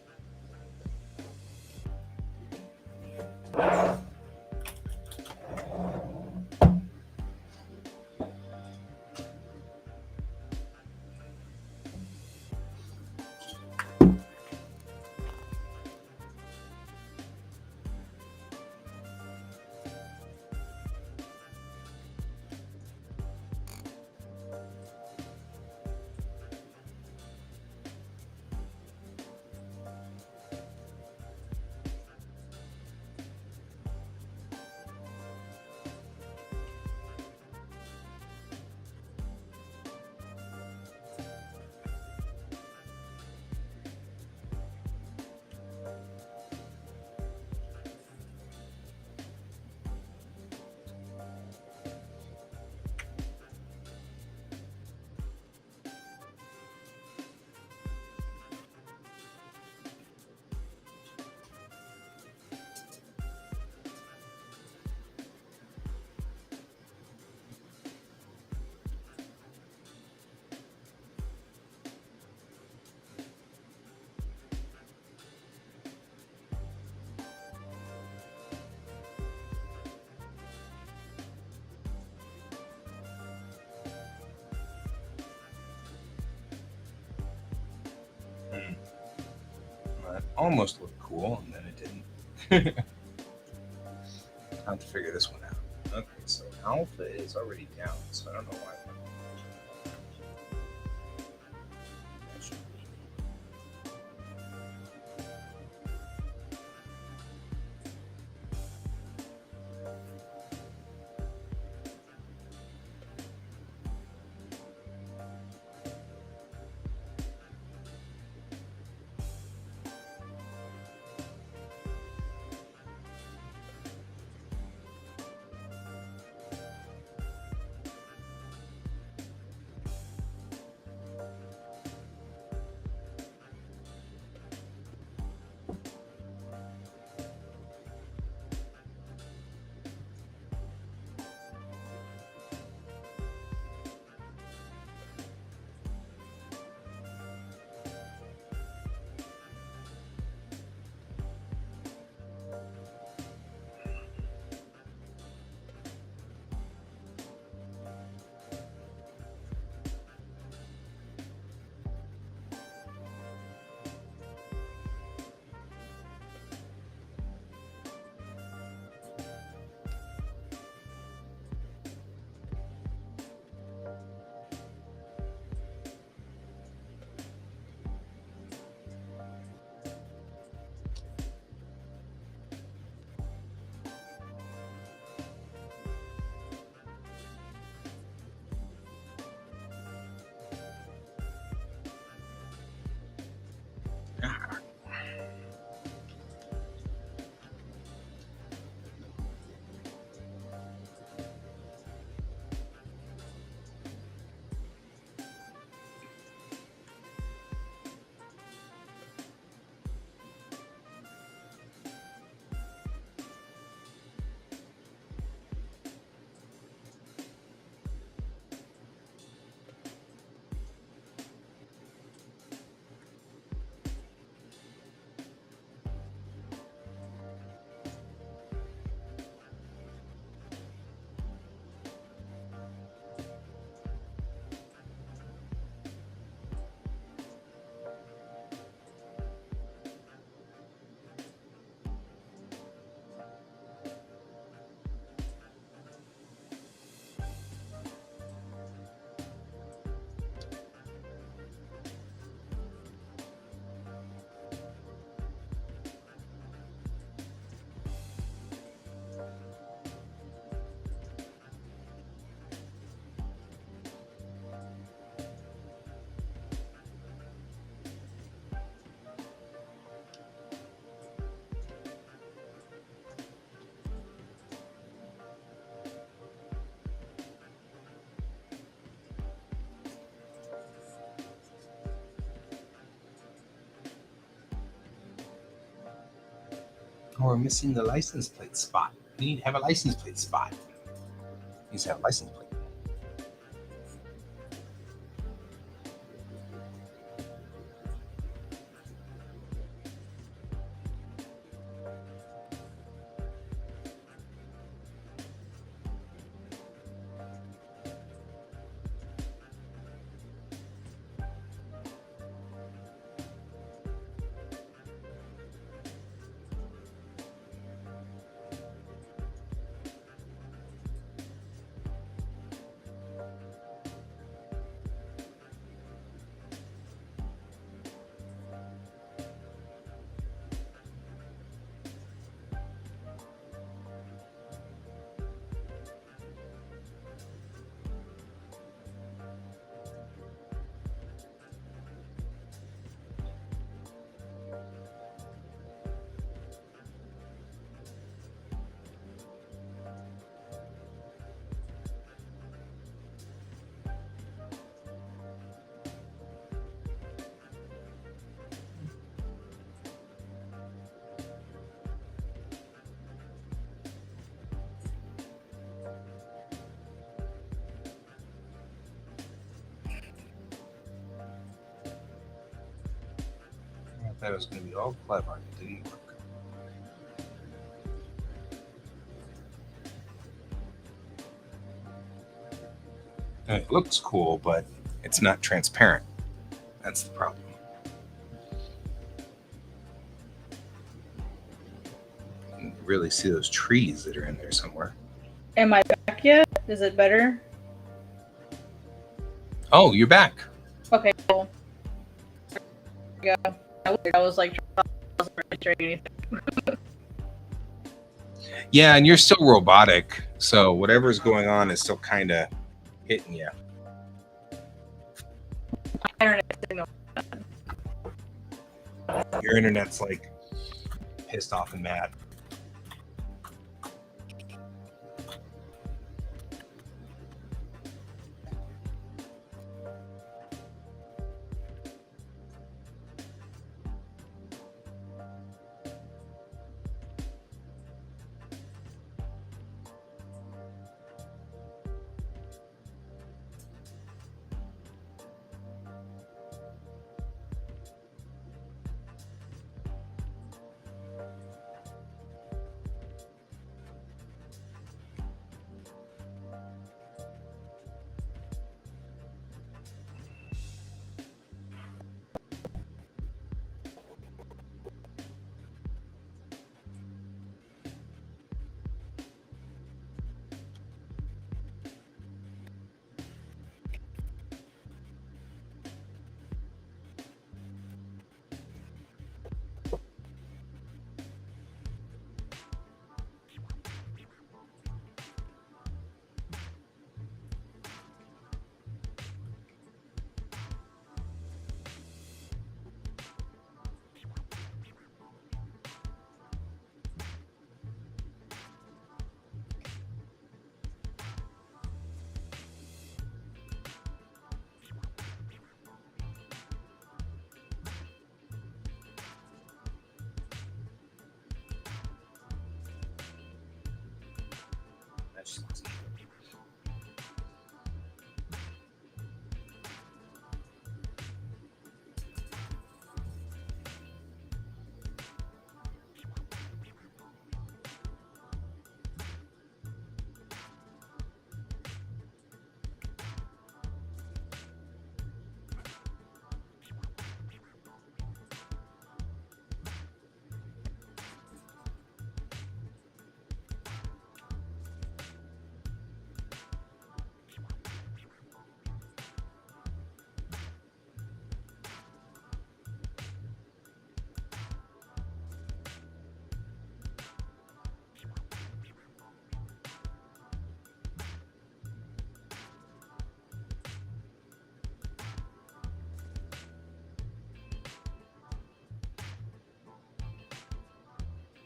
That almost looked cool, and then it didn't. I'll have to figure this one out. Okay, so alpha is already down, so I don't know why. That should be. Oh, we're missing the license plate spot. We need to have a license plate spot. Needs to have a license plate. I thought it was going to be all clever. It didn't work. And it looks cool, but it's not transparent. That's the problem. You can really see those trees that are in there somewhere. Am I back yet? Is it better? Oh, you're back. Okay, cool. Yeah, I was like, I wasn't registering anything. Yeah, and you're still robotic, so whatever's going on is still kind of hitting you. Your internet's like pissed off and mad.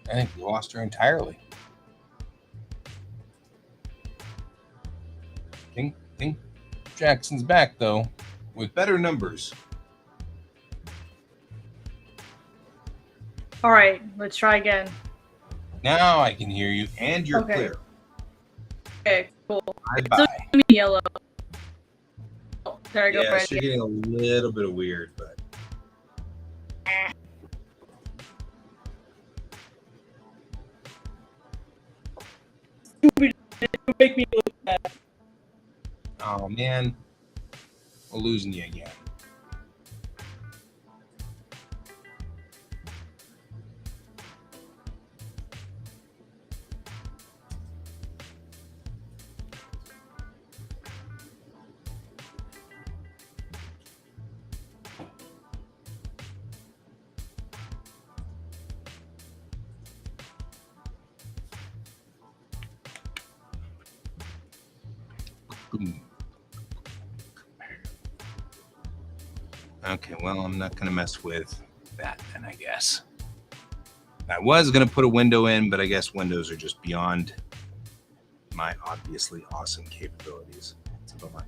I think we lost her entirely. Think Jackson's back though, with better numbers. All right, let's try again. Now I can hear you, and you're Okay. clear. Okay, cool. Bye-bye. Still yellow. There I go. Yes, you're getting a little bit of weird, but... Make me look bad. Oh, man. We're losing you again. Okay, well, I'm not going to mess with that then, I guess. I was going to put a window in, but I guess windows are just beyond my obviously awesome capabilities. It's a bummer.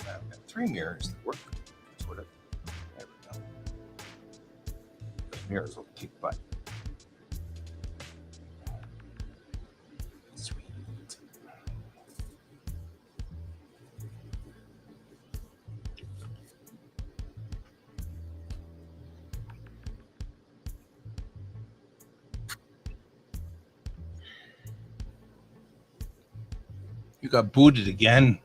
I've got 3 mirrors that work. Sort of. There we go. Those mirrors will kick butt. Sweet. You got booted again.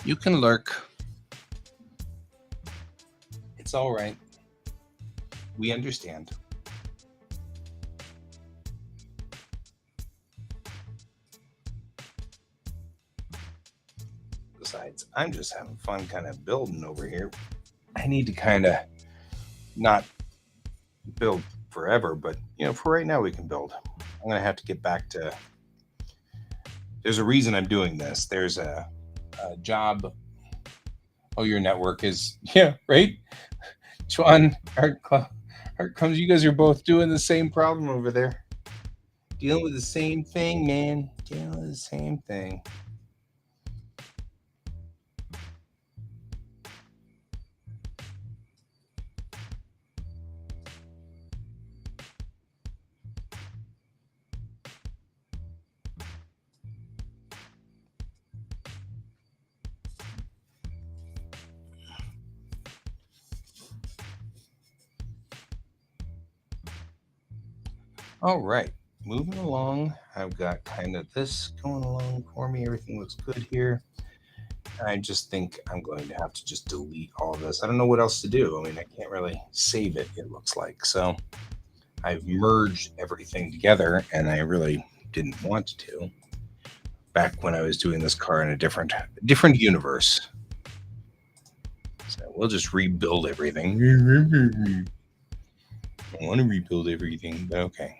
You can lurk. It's all right. We understand. Besides, I'm just having fun kind of building over here. I need to kind of not build forever, but for right now we can build. I'm gonna have to get back to. There's a reason I'm doing this. There's a job. Oh, your network is right. Chuan, Art comes. You guys are both doing the same problem over there. Dealing with the same thing, man. Dealing with the same thing. All right, moving along. I've got kind of this going along for me. Everything looks good here. I just think I'm going to have to just delete all of this. I don't know what else to do. I mean, I can't really save it, it looks like. So I've merged everything together, and I really didn't want to back when I was doing this car in a different universe. So we'll just rebuild everything. I want to rebuild everything, but okay.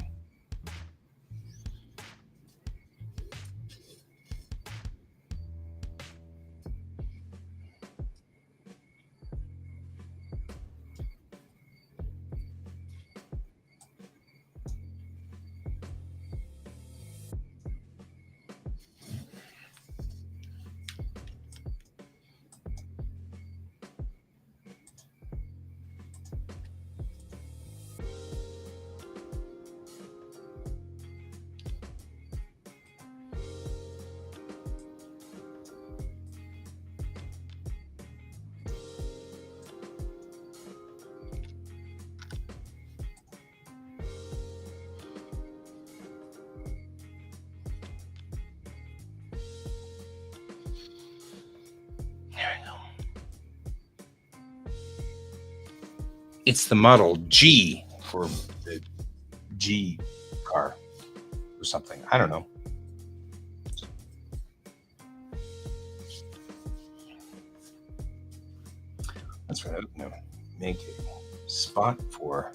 It's the Model G for the G car or something. I don't know. That's right. I'm going to make a spot for.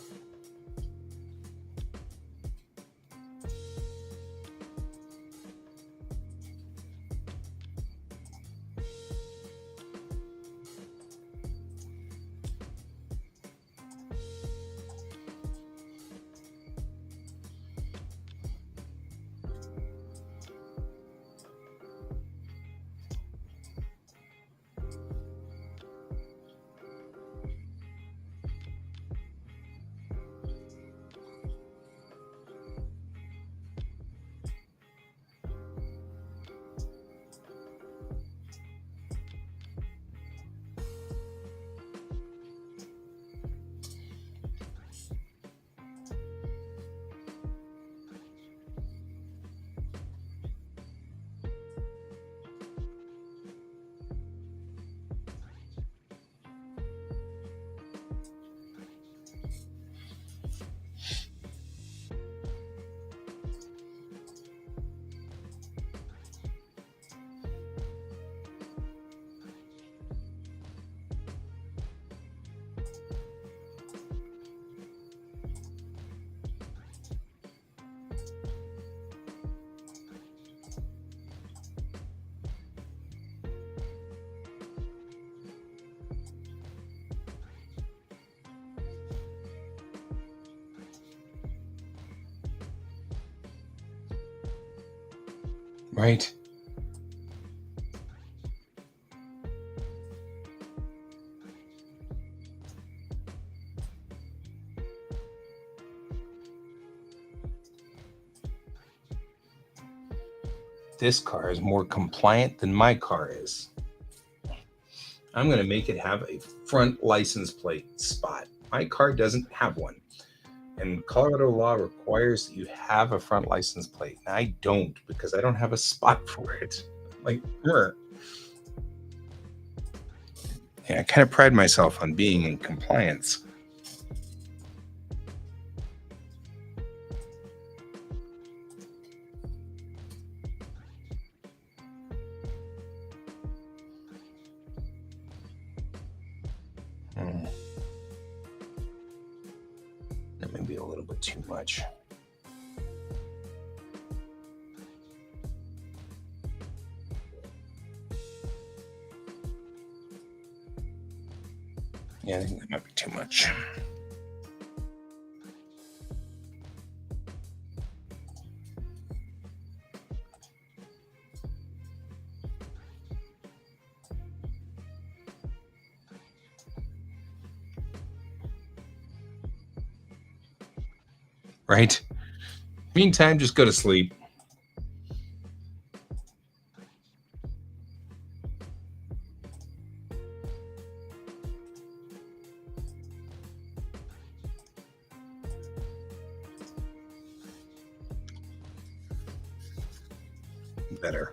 Right. This car is more compliant than my car is. I'm going to make it have a front license plate spot. My car doesn't have one. And Colorado law requires that you have a front license plate. And I don't because I don't have a spot for it. Like, yeah, I kind of pride myself on being in compliance. a little bit too much. Yeah, I think that might be too much. Right? Meantime, just go to sleep. Better.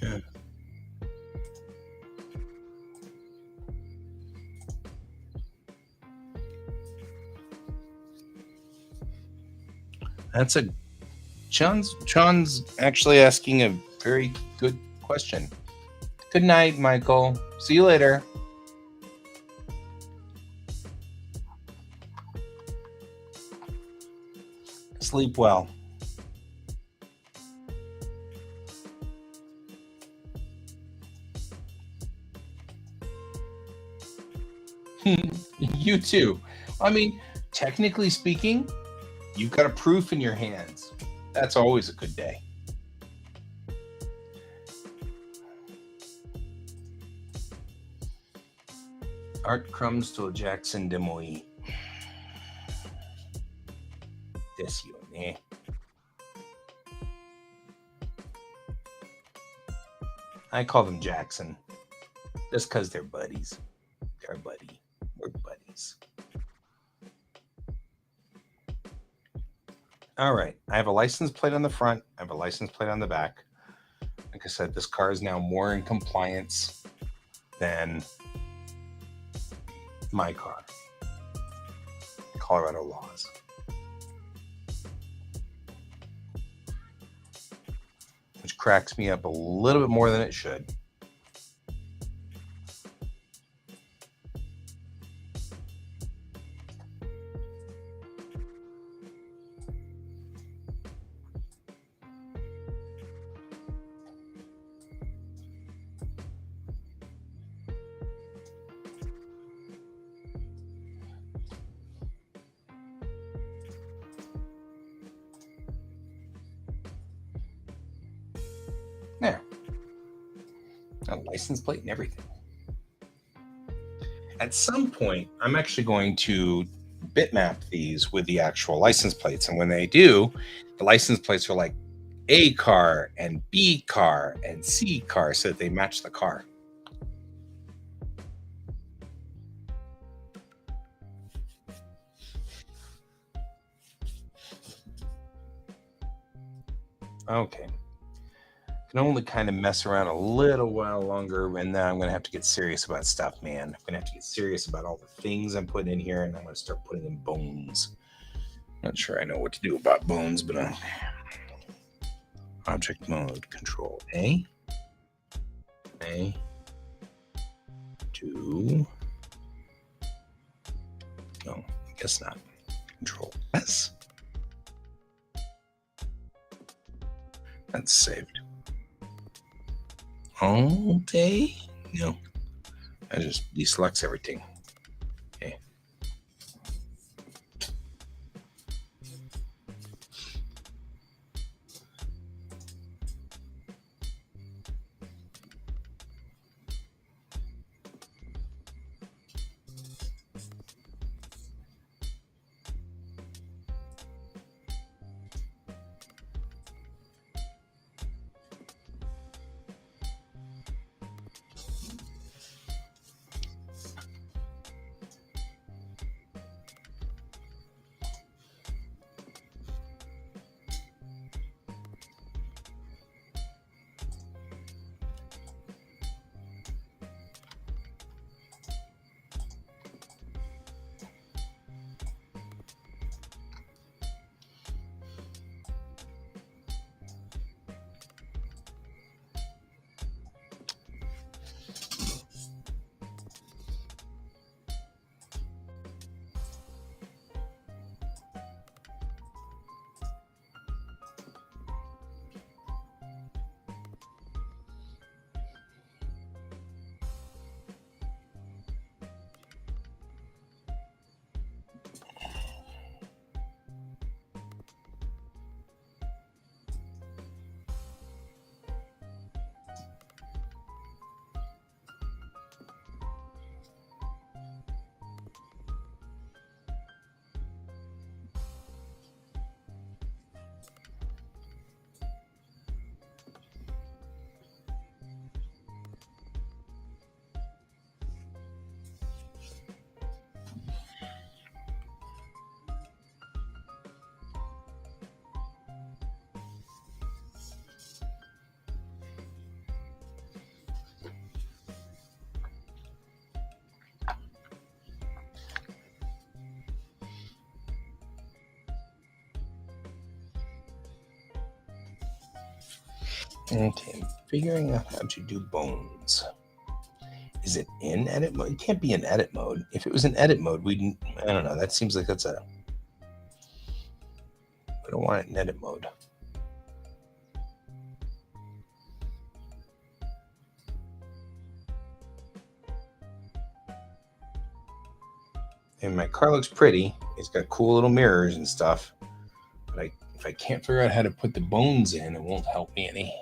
Yeah. That's a John's actually asking a very good question. Good night, Michael. See you later. Sleep well. You too. I mean, technically speaking, you've got a proof in your hands. That's always a good day. Art crumbs to Jackson de Moy. Des yo ne. I call them Jackson. Just because they're buddies. They're a buddy. We're buddies. All right. I have a license plate on the front. I have a license plate on the back. Like I said, this car is now more in compliance than my car. Colorado laws. Which cracks me up a little bit more than it should. There. A license plate and everything. At some point, I'm actually going to bitmap these with the actual license plates. And when they do, the license plates are like A car and B car and C car so that they match the car. Okay. Can only kind of mess around a little while longer, and then I'm going to have to get serious about stuff, man. I'm going to have to get serious about all the things I'm putting in here, and I'm going to start putting in bones. Not sure I know what to do about bones, but object mode, control A. A, 2. No, I guess not. Control S. That's saved. All day? No. I just deselects everything. Okay. Okay, figuring out how to do bones. Is it in edit mode? It can't be in edit mode. If it was in edit mode, I don't know. That seems like we don't want it in edit mode. And my car looks pretty. It's got cool little mirrors and stuff. But if I can't figure out how to put the bones in, it won't help me any.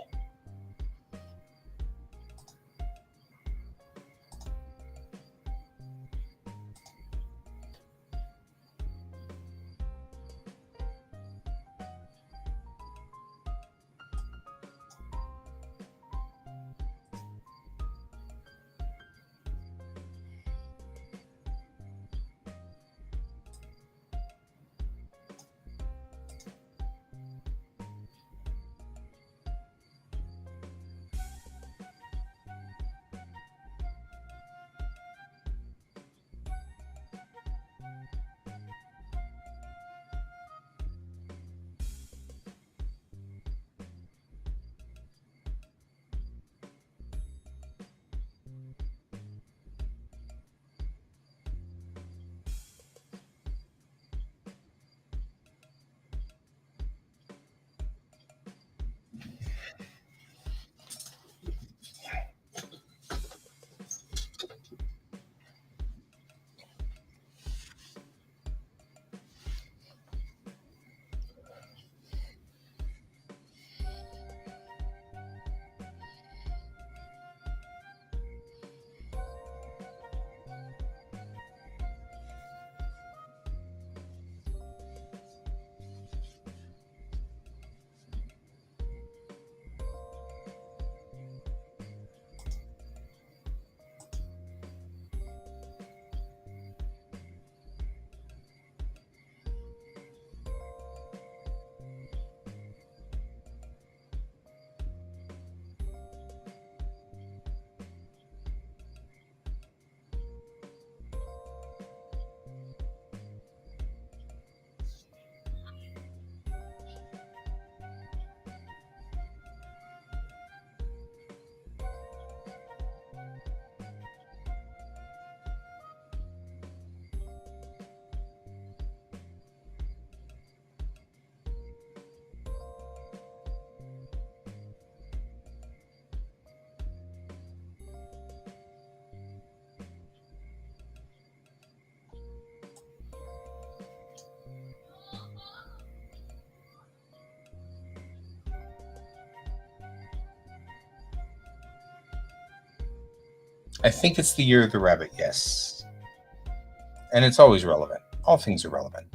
I think it's the year of the rabbit, yes. And it's always relevant. All things are relevant.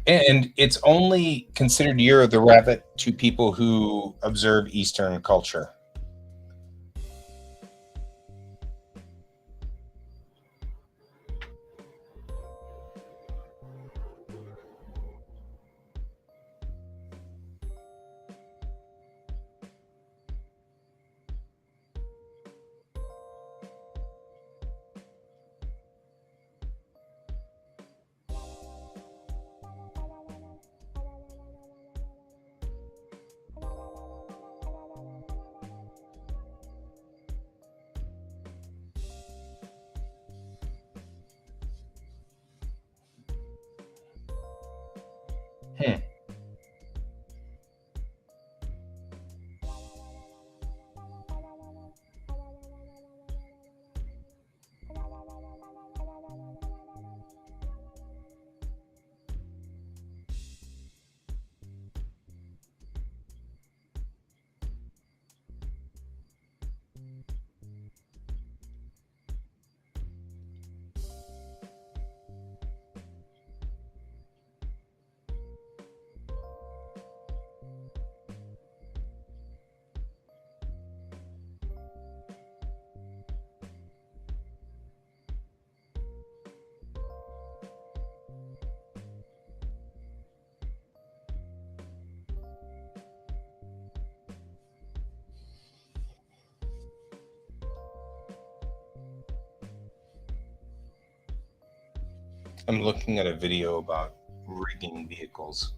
And it's only considered year of the rabbit to people who observe Eastern culture. Hmm. I'm looking at a video about rigging vehicles.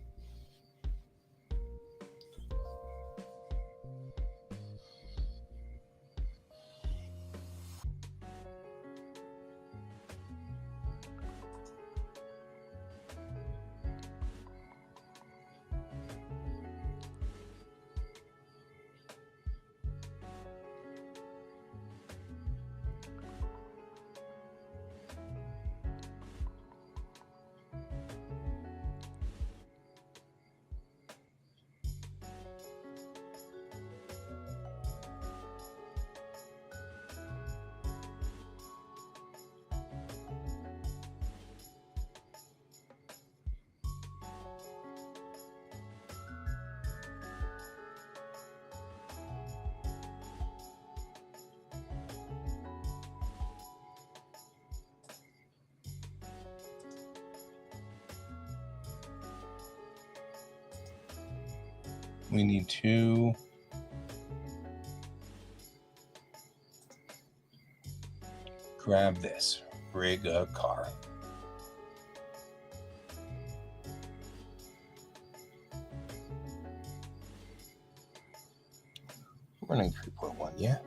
We need to grab this, rig a car. Running 3.1, yeah.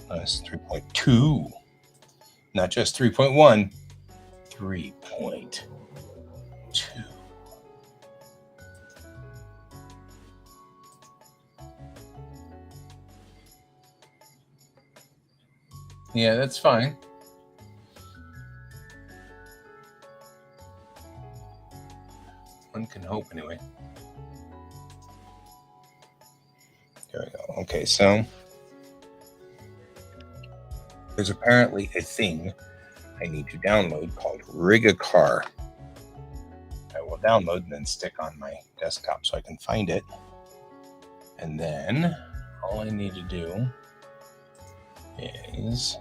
That's 3.2, not just 3.1, 3.2. Yeah, that's fine. One can hope anyway. There we go. Okay, so there's apparently a thing I need to download called Rig a Car. I will download and then stick on my desktop so I can find it. And then all I need to do is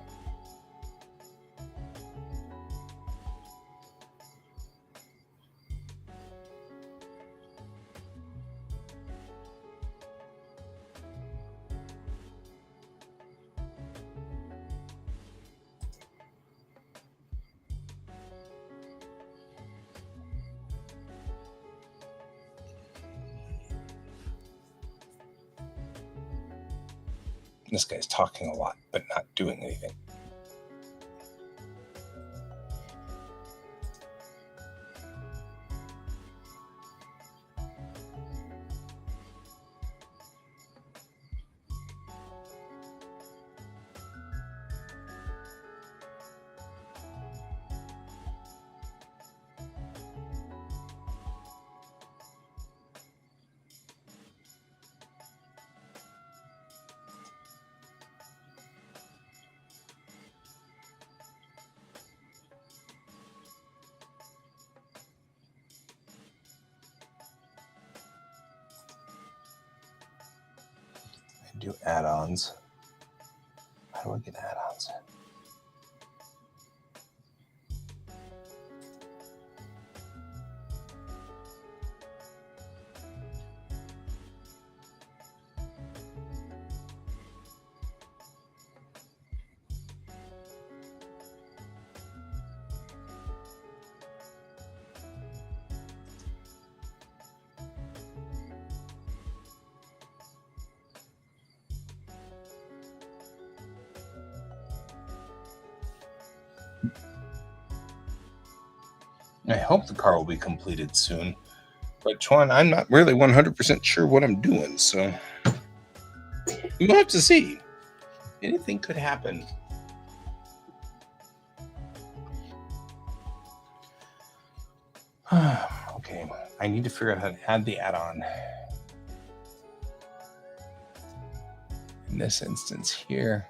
this guy's talking a lot but not doing anything. do add-ons. How do I get add-ons? I hope the car will be completed soon. But Chuan, I'm not really 100% sure what I'm doing, so we'll have to see. Anything could happen. Okay, I need to figure out how to add the add-on. In this instance here.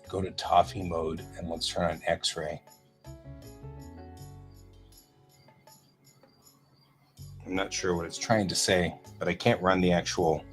Go to toffee mode and let's turn on X-ray. I'm not sure what it's trying to say, but I can't run the actual.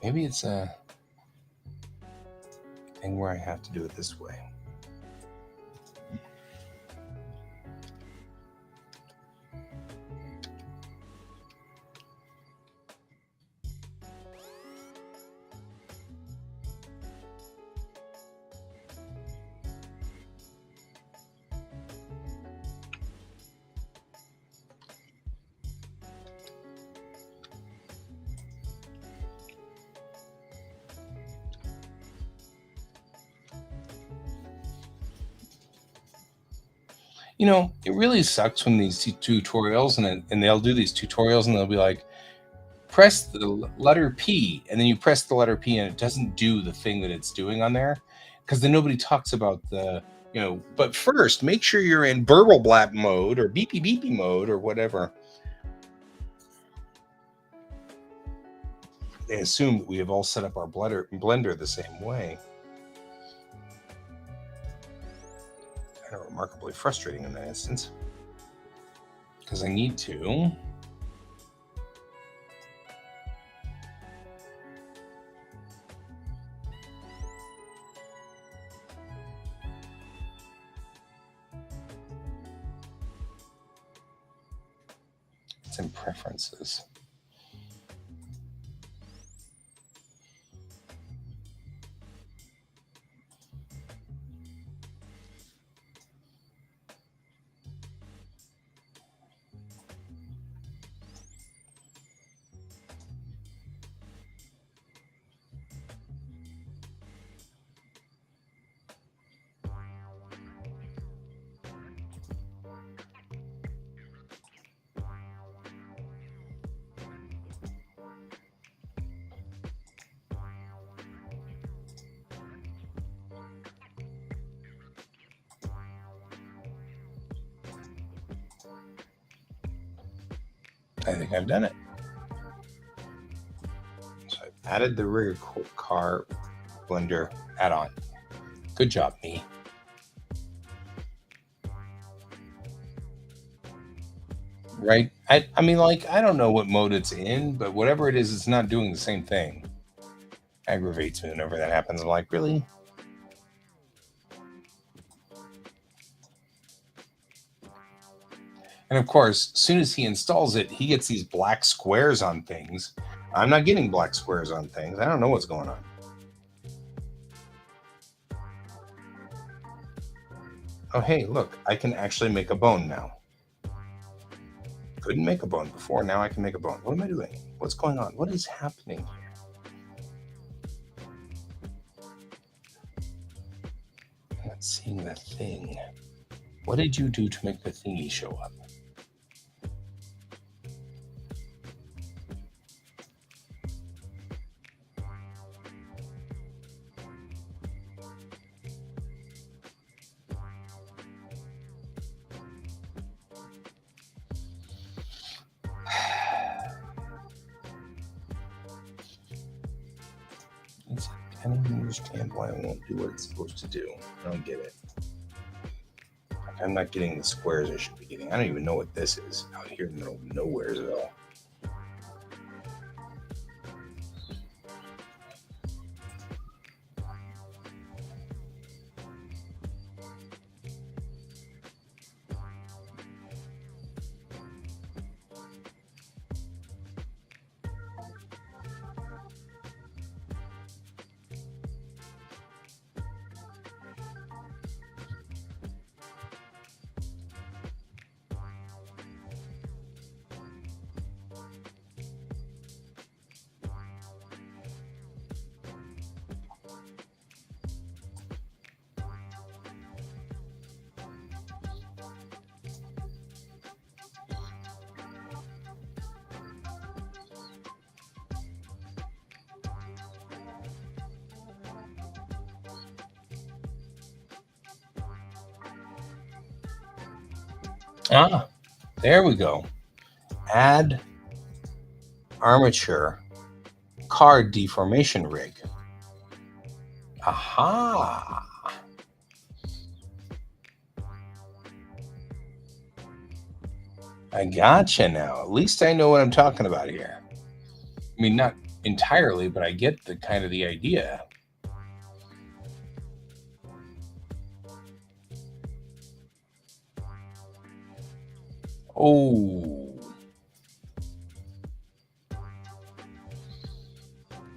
Maybe it's a thing where I have to do it this way. You know, it really sucks when these tutorials and they'll do these tutorials and they'll be like, press the letter P, and then you press the letter P and it doesn't do the thing that it's doing on there, because then nobody talks about the, you know, but first make sure you're in burble blap mode or beepy beepy mode or whatever. They assume that we have all set up our blender the same way. Kind of remarkably frustrating in that instance, because I need to. It's in preferences. I think I've done it. So I've added the rear car blender add-on. Good job, me. Right? I mean, like, I don't know what mode it's in, but whatever it is, it's not doing the same thing. Aggravates me whenever that happens. I'm like, really? And of course, as soon as he installs it, he gets these black squares on things. I'm not getting black squares on things. I don't know what's going on. Oh, hey, look, I can actually make a bone now. Couldn't make a bone before. Now I can make a bone. What am I doing? What's going on? What is happening here? I'm not seeing the thing. What did you do to make the thingy show up? I don't understand why it won't do what it's supposed to do. I don't get it. Like, I'm not getting the squares I should be getting. I don't even know what this is out here in the middle of nowheres at all. Ah, there we go. Add armature card deformation rig. Aha. I gotcha now. At least I know what I'm talking about here. I mean, not entirely, but I get the kind of the idea. Oh.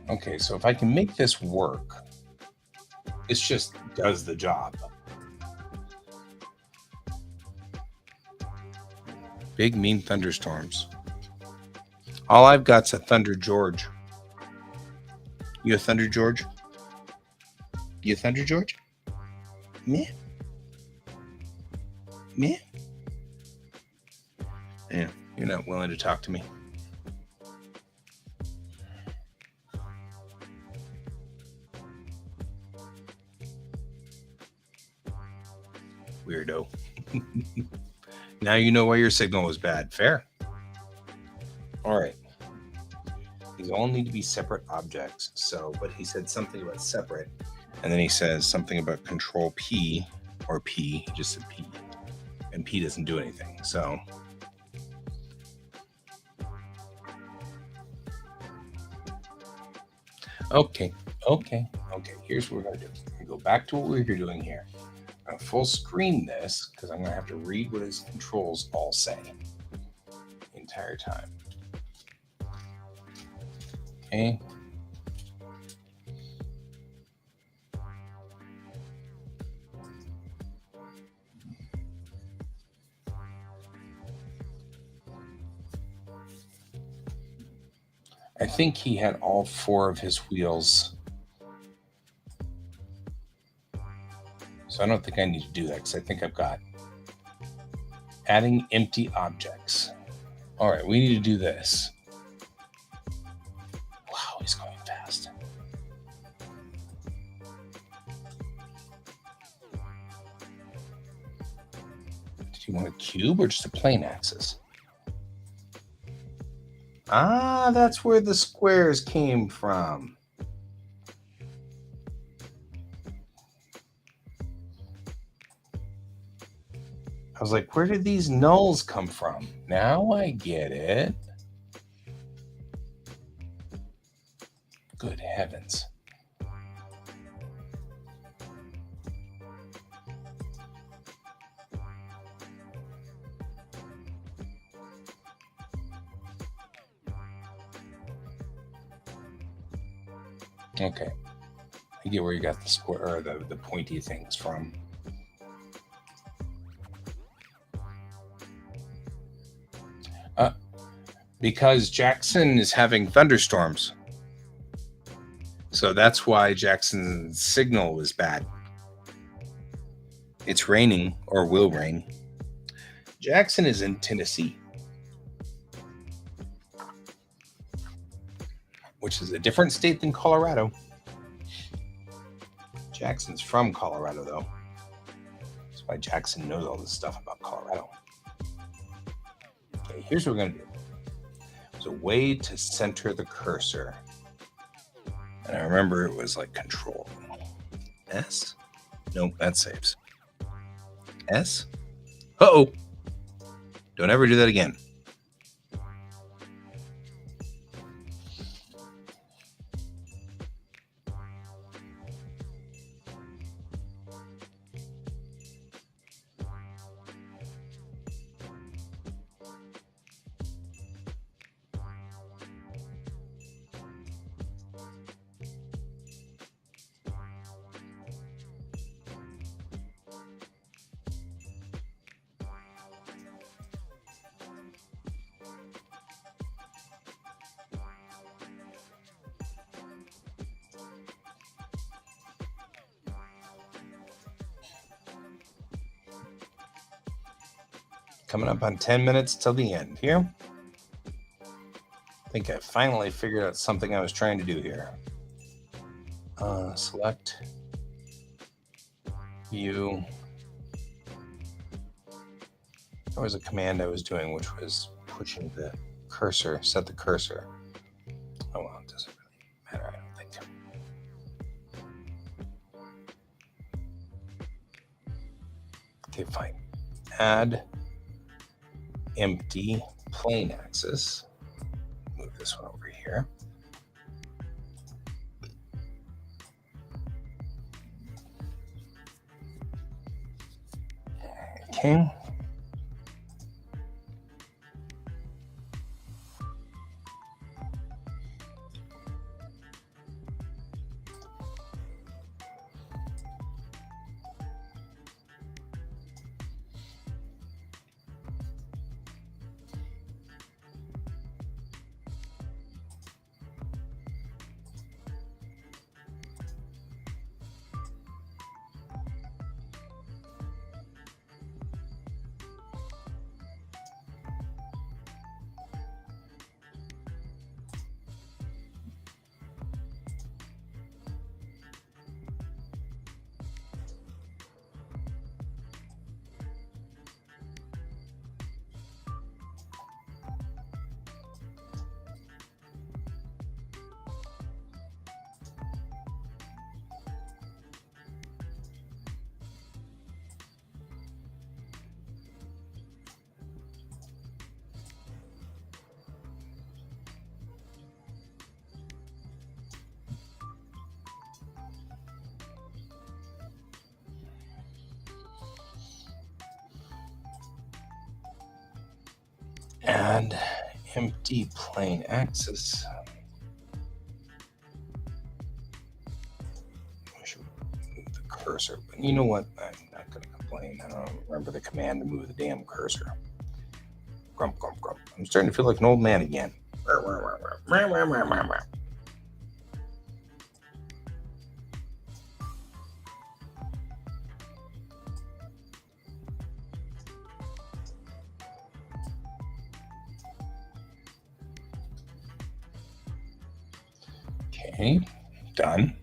Okay, so if I can make this work, it just does the job. Big mean thunderstorms. All I've got's a Thunder George. You a Thunder George? You a Thunder George? Meh. Meh. Yeah, you're not willing to talk to me. Weirdo. Now you know why your signal was bad. Fair. All right. These all need to be separate objects. So, but he said something about separate. And then he says something about control P or P. He just said P. And P doesn't do anything. So. Okay. Here's what we're going to do. We're going to go back to what we were doing here. I'm going to full screen this because I'm going to have to read what his controls all say the entire time. Okay. I think he had all 4 of his wheels. So I don't think I need to do that because I think I've got adding empty objects. All right, we need to do this. Wow, he's going fast. Did you want a cube or just a plain axis? Ah, that's where the squares came from. I was like, where did these nulls come from? Now I get it. Good heavens. Okay. I get where you got the square or the pointy things from. Because Jackson is having thunderstorms. So that's why Jackson's signal was bad. It's raining or will rain. Jackson is in Tennessee, which is a different state than Colorado. Jackson's from Colorado, though. That's why Jackson knows all this stuff about Colorado. Okay, here's what we're going to do. There's a way to center the cursor. And I remember it was like Control S. Nope, that saves. S. Uh-oh. Don't ever do that again. Coming up on 10 minutes till the end here. I think I finally figured out something I was trying to do here. Select view. There was a command I was doing, which was pushing the cursor, set the cursor. Oh, well, it doesn't really matter, I don't think. Okay, fine. Add empty plane axis. Move this one over here. Okay. Add empty plane axis. I should move the cursor, but you know what? I'm not going to complain. I don't remember the command to move the damn cursor. Grump, grump, grump. I'm starting to feel like an old man again. Okay, done.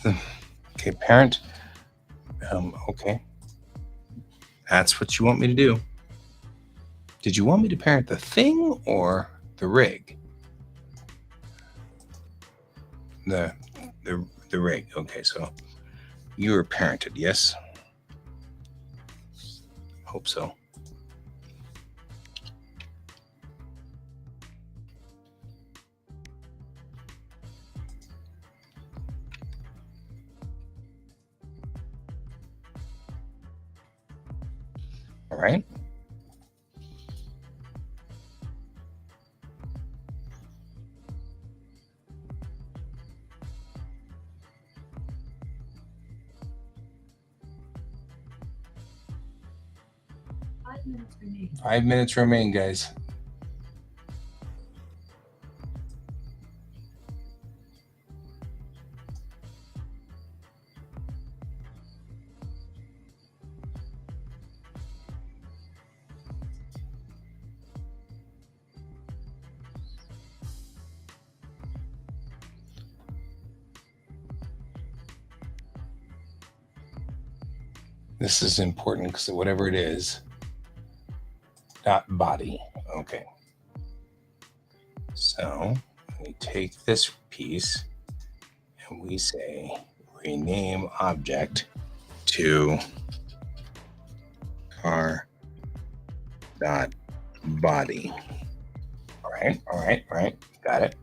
Okay, parent. Okay. That's what you want me to do. Did you want me to parent the thing or the rig? The rig. Okay, so you were parented, yes? Hope so. All right. remain. 5 minutes remain, guys. This is important because whatever it is, dot body. Okay. So we take this piece and we say rename object to car dot body. All right. Got it.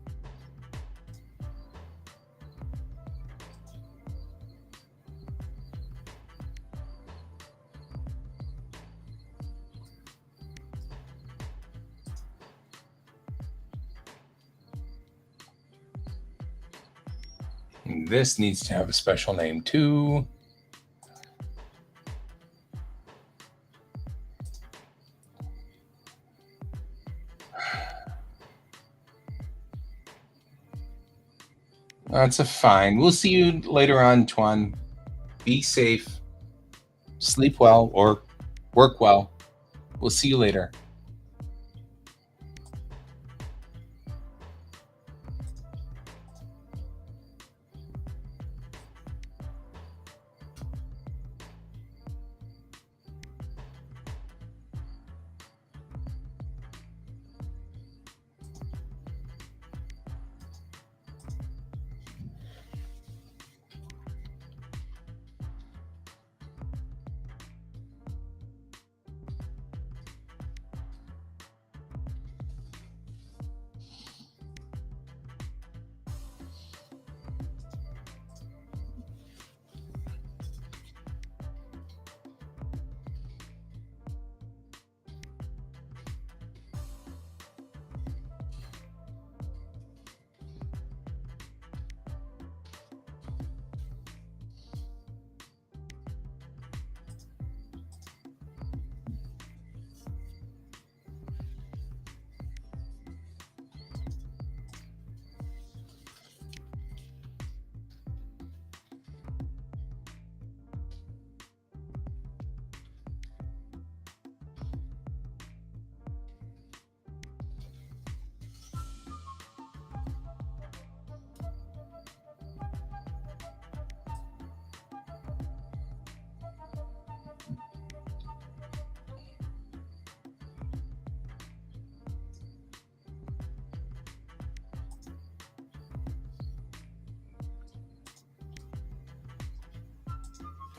And this needs to have a special name too. That's a fine. We'll see you later on, Tuan. Be safe. Sleep well or work well. We'll see you later.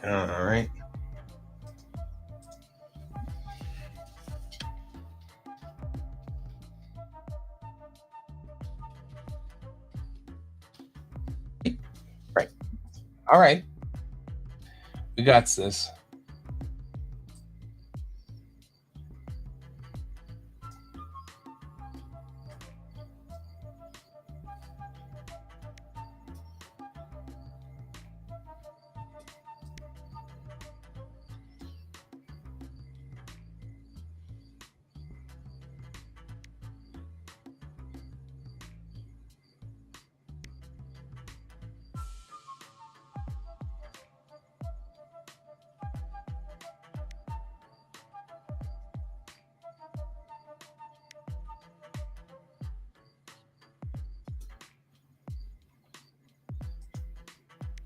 All right. Right. All right. We got this.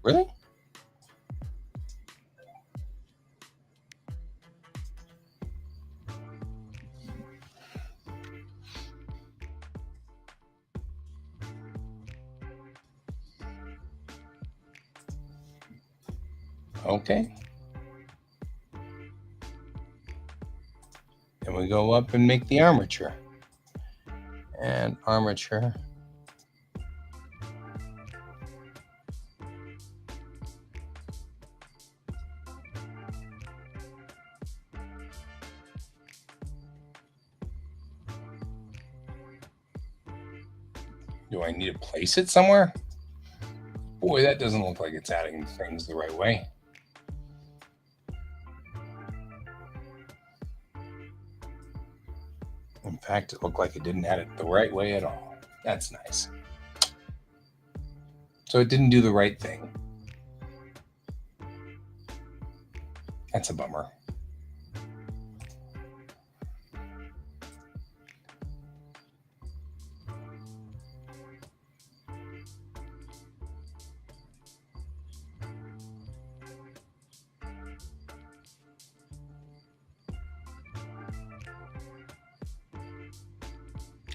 Really? Okay. Then we go up and make the armature. And armature. Do I need to place it somewhere? Boy, that doesn't look like it's adding things the right way. In fact, it looked like it didn't add it the right way at all. That's nice. So it didn't do the right thing. That's a bummer.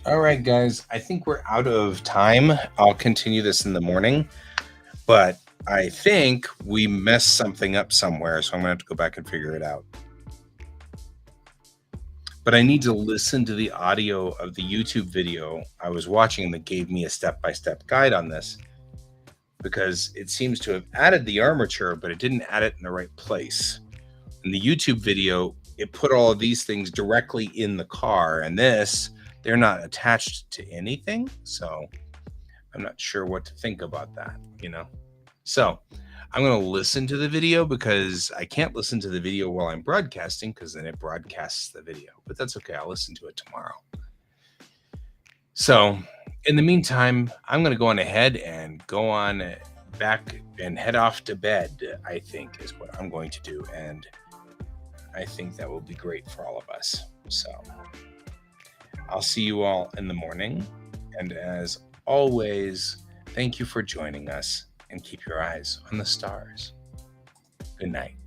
All right, guys, I think we're out of time. I'll continue this in the morning, but I think we messed something up somewhere, so I'm gonna have to go back and figure it out. But I need to listen to the audio of the YouTube video I was watching that gave me a step-by-step guide on this, because it seems to have added the armature, but it didn't add it in the right place. In the YouTube video, it put all of these things directly in the car, and this, they're not attached to anything. So I'm not sure what to think about that, So I'm going to listen to the video, because I can't listen to the video while I'm broadcasting, because then it broadcasts the video. But that's okay. I'll listen to it tomorrow. So in the meantime, I'm going to go on ahead and go on back and head off to bed, I think is what I'm going to do. And I think that will be great for all of us. So I'll see you all in the morning. And as always, thank you for joining us, and keep your eyes on the stars. Good night.